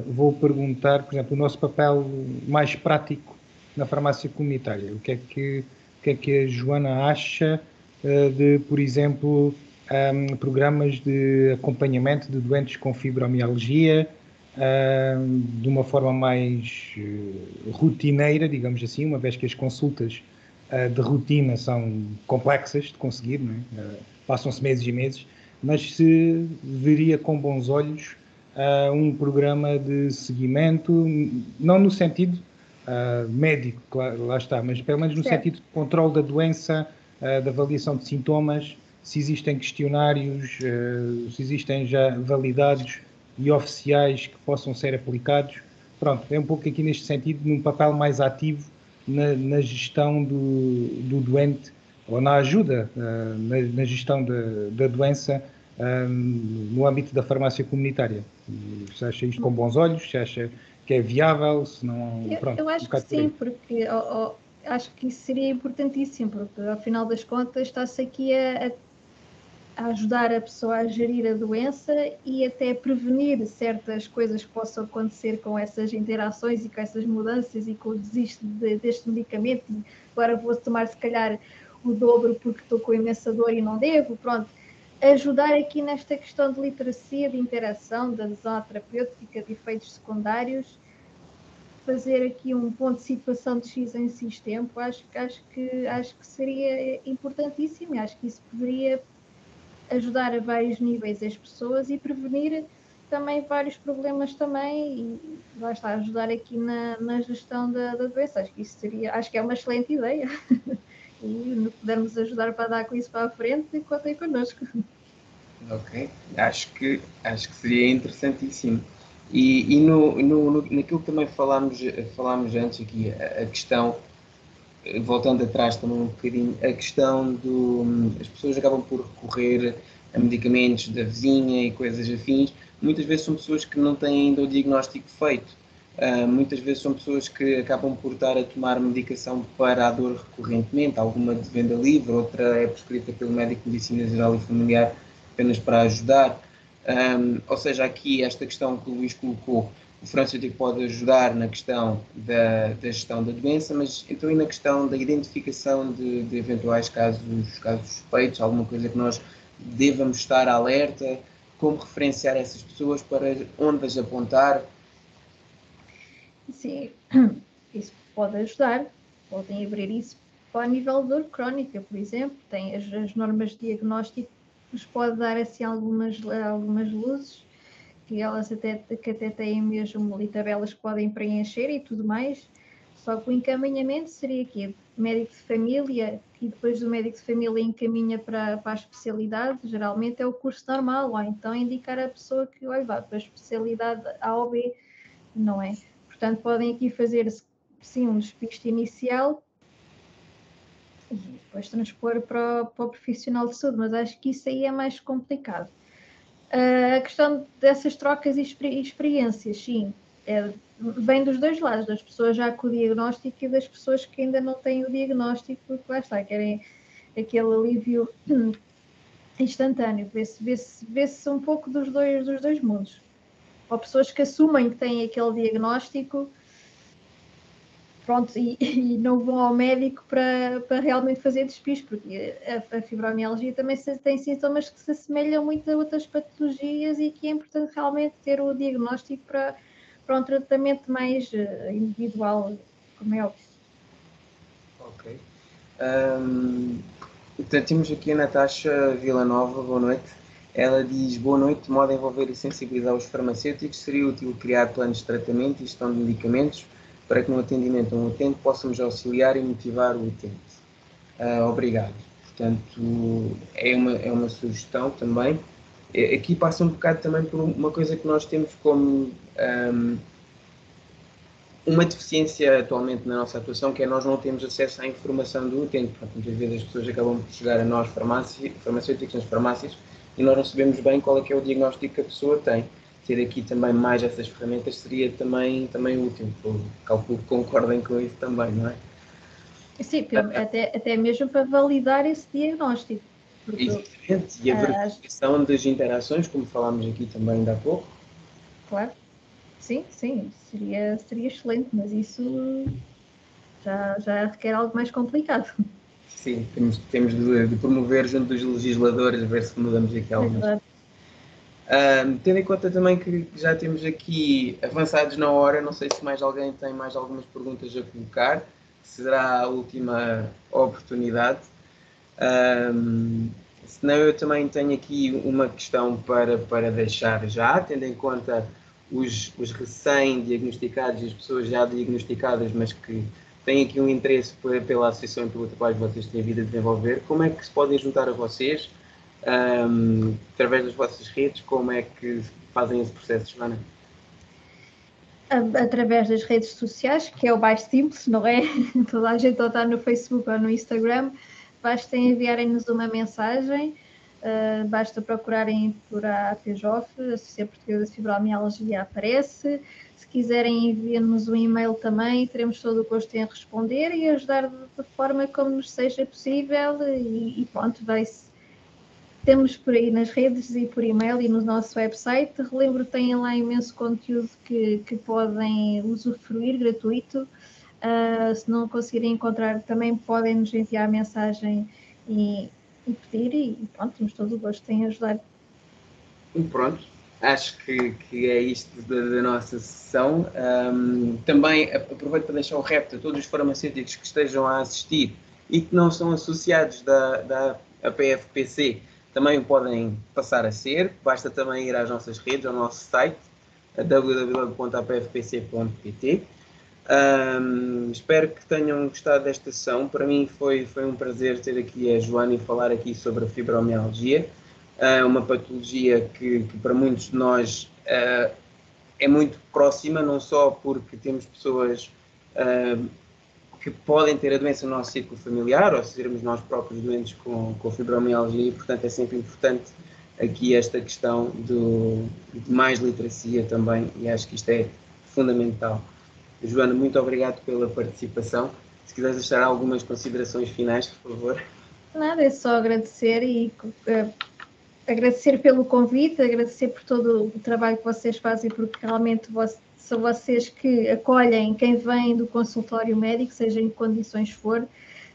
Vou perguntar, por exemplo, o nosso papel mais prático na farmácia comunitária. O que é que a Joana acha de, por exemplo, programas de acompanhamento de doentes com fibromialgia, de uma forma mais rotineira, digamos assim, uma vez que as consultas de rotina são complexas de conseguir, não é? Passam-se meses e meses, mas se veria com bons olhos um programa de seguimento, não no sentido médico, lá está, mas pelo menos no sentido de controle da doença, de avaliação de sintomas, se existem questionários, se existem já validados e oficiais que possam ser aplicados. Pronto, é um pouco aqui neste sentido, num papel mais ativo na gestão do doente, ou na ajuda na gestão da doença no âmbito da farmácia comunitária. Se acha isto com bons olhos, se acha que é viável, se não... Pronto, eu acho que sim, porque acho que isso seria importantíssimo, porque ao final das contas está-se aqui a ajudar a pessoa a gerir a doença e até prevenir certas coisas que possam acontecer com essas interações e com essas mudanças e com o desisto deste medicamento e agora vou tomar se calhar o dobro porque estou com imensa dor e não devo, pronto. Ajudar aqui nesta questão de literacia, de interação, de adesão terapêutica, de efeitos secundários, fazer aqui um ponto de situação de X em X tempo, acho que seria importantíssimo e acho que isso poderia ajudar a vários níveis as pessoas e prevenir também vários problemas também e lá está, ajudar aqui na gestão da doença. Acho que é uma excelente ideia e no que pudermos ajudar para dar com isso para a frente, contem connosco. Ok, acho que seria interessantíssimo. E naquilo que também falámos antes aqui, a questão, voltando atrás também um bocadinho, a questão as pessoas acabam por recorrer a medicamentos da vizinha e coisas afins, muitas vezes são pessoas que não têm ainda o diagnóstico feito, muitas vezes são pessoas que acabam por estar a tomar medicação para a dor recorrentemente, alguma de venda livre, outra é prescrita pelo médico de medicina geral e familiar apenas para ajudar, ou seja, aqui esta questão que o Luís colocou, o farmacêutico pode ajudar na questão da gestão da doença, mas então e na questão da identificação de eventuais casos suspeitos, alguma coisa que nós devamos estar alerta, como referenciar essas pessoas, para onde as apontar? Sim, isso pode ajudar, podem abrir isso para o nível de dor crónica, por exemplo, tem as normas de diagnóstico, nos pode dar assim algumas luzes, que elas até têm mesmo ali tabelas que podem preencher e tudo mais, só que o encaminhamento seria aqui, médico de família, e depois do médico de família encaminha para a especialidade, geralmente é o curso normal, ou então indicar a pessoa que vai para a especialidade A ou B, não é? Portanto, podem aqui fazer, sim, um despiste inicial e depois transpor para o profissional de saúde, mas acho que isso aí é mais complicado. A questão dessas trocas e experiências, sim, vem dos dois lados, das pessoas já com o diagnóstico e das pessoas que ainda não têm o diagnóstico, porque lá está, querem aquele alívio instantâneo, vê-se um pouco dos dois mundos. Ou pessoas que assumem que têm aquele diagnóstico, pronto, e não vão ao médico para realmente fazer despiste, porque a fibromialgia também tem sintomas que se assemelham muito a outras patologias e que é importante realmente ter o diagnóstico para um tratamento mais individual, como é óbvio. Ok. Então, temos aqui a Natasha Villanova, boa noite. Ela diz, boa noite, de modo a envolver e sensibilizar os farmacêuticos, seria útil criar planos de tratamento e gestão de medicamentos para que no atendimento a um utente possamos auxiliar e motivar o utente. Obrigado. Portanto, é uma sugestão também. Aqui passa um bocado também por uma coisa que nós temos como uma deficiência atualmente na nossa atuação, que é nós não temos acesso à informação do utente. Portanto, muitas vezes as pessoas acabam por chegar a nós, farmacêuticos, nas farmácias, e nós não sabemos bem qual é que é o diagnóstico que a pessoa tem. Ter aqui também mais essas ferramentas seria também útil. Calculo que concordem com isso também, não é? Sim, até mesmo para validar esse diagnóstico. Exatamente, e a verificação das interações, como falámos aqui também ainda há pouco. Claro, sim, seria excelente, mas isso já requer algo mais complicado. Sim, temos de promover junto dos legisladores, a ver se mudamos aqui algumas. Tendo em conta também que já temos aqui avançados na hora, não sei se mais alguém tem mais algumas perguntas a colocar, será a última oportunidade. Senão eu também tenho aqui uma questão para deixar já, tendo em conta os recém-diagnosticados e as pessoas já diagnosticadas, mas que têm aqui um interesse pela associação e pelo trabalho que vocês têm vindo a desenvolver. Como é que se podem juntar a vocês? através das vossas redes. Como é que fazem esse processo, Joana? Através das redes sociais, que é o mais simples, não é? Toda a gente ou está no Facebook ou no Instagram, basta enviarem-nos uma mensagem, basta procurarem por APJOF, Associação Portuguesa de Fibromialgia aparece. Se quiserem enviar-nos um e-mail também, teremos todo o gosto em responder e ajudar da forma como nos seja possível e pronto, vai-se. Temos por aí nas redes e por e-mail e no nosso website. Relembro, têm lá imenso conteúdo que podem usufruir, gratuito. Se não conseguirem encontrar, também podem nos enviar mensagem e pedir e pronto, temos todo o gosto em ajudar. Pronto, acho que é isto da nossa sessão. Também aproveito para deixar o repto a todos os farmacêuticos que estejam a assistir e que não são associados da APFPC, também o podem passar a ser. Basta também ir às nossas redes, ao nosso site, www.apfpc.pt. Espero que tenham gostado desta sessão. Para mim foi um prazer ter aqui a Joana e falar aqui sobre a fibromialgia, uma patologia que para muitos de nós é muito próxima, não só porque temos pessoas que podem ter a doença no nosso círculo familiar, ou sermos nós próprios doentes com fibromialgia, e portanto é sempre importante aqui esta questão de mais literacia também, e acho que isto é fundamental. Joana, muito obrigado pela participação. Se quiseres deixar algumas considerações finais, por favor. Nada, é só agradecer e agradecer pelo convite, agradecer por todo o trabalho que vocês fazem, porque realmente são vocês que acolhem quem vem do consultório médico, seja em que condições for,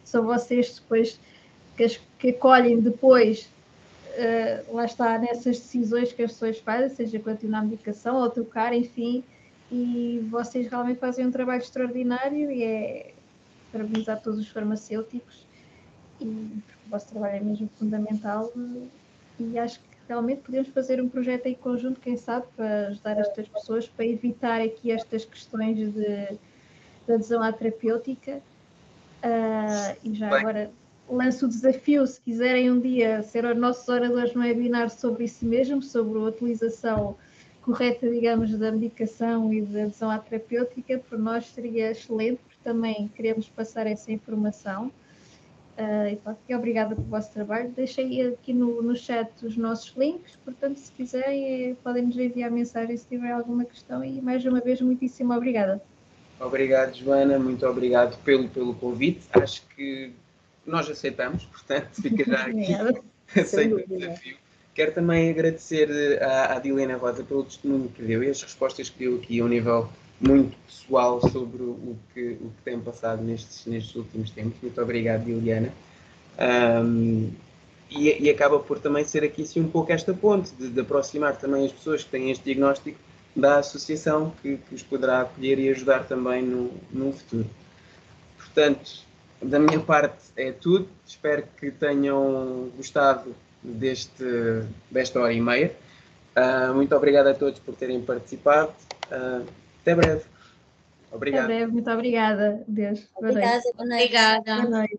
são vocês depois que acolhem depois, lá está, nessas decisões que as pessoas fazem, seja continuar a medicação ou trocar, enfim, e vocês realmente fazem um trabalho extraordinário e é parabenizar todos os farmacêuticos, porque o vosso trabalho é mesmo fundamental e acho que realmente podemos fazer um projeto em conjunto, quem sabe, para ajudar estas pessoas, para evitar aqui estas questões de adesão à terapêutica. E já agora lanço o desafio, se quiserem um dia ser os nossos oradores no webinar sobre isso mesmo, sobre a utilização correta, digamos, da medicação e da adesão à terapêutica, por nós seria excelente, porque também queremos passar essa informação. E obrigada pelo vosso trabalho. Deixei aqui no chat os nossos links, portanto, se quiserem, podem nos enviar mensagem se tiver alguma questão. E mais uma vez, muitíssimo obrigada. Obrigado, Joana, muito obrigado pelo convite. Acho que nós aceitamos, portanto, fica já aqui aceito o desafio. Quero também agradecer à Dilena Rosa pelo testemunho que deu e as respostas que deu aqui a um nível muito pessoal sobre o que tem passado nestes últimos tempos. Muito obrigado, Diliana. E acaba por também ser aqui assim, um pouco esta ponte de aproximar também as pessoas que têm este diagnóstico da associação que os poderá acolher e ajudar também no futuro. Portanto, da minha parte é tudo. Espero que tenham gostado desta hora e meia. Muito obrigado a todos por terem participado. Até breve. Obrigado. Até breve, muito obrigada. Deus. Obrigada, boa noite. Obrigada. Boa noite.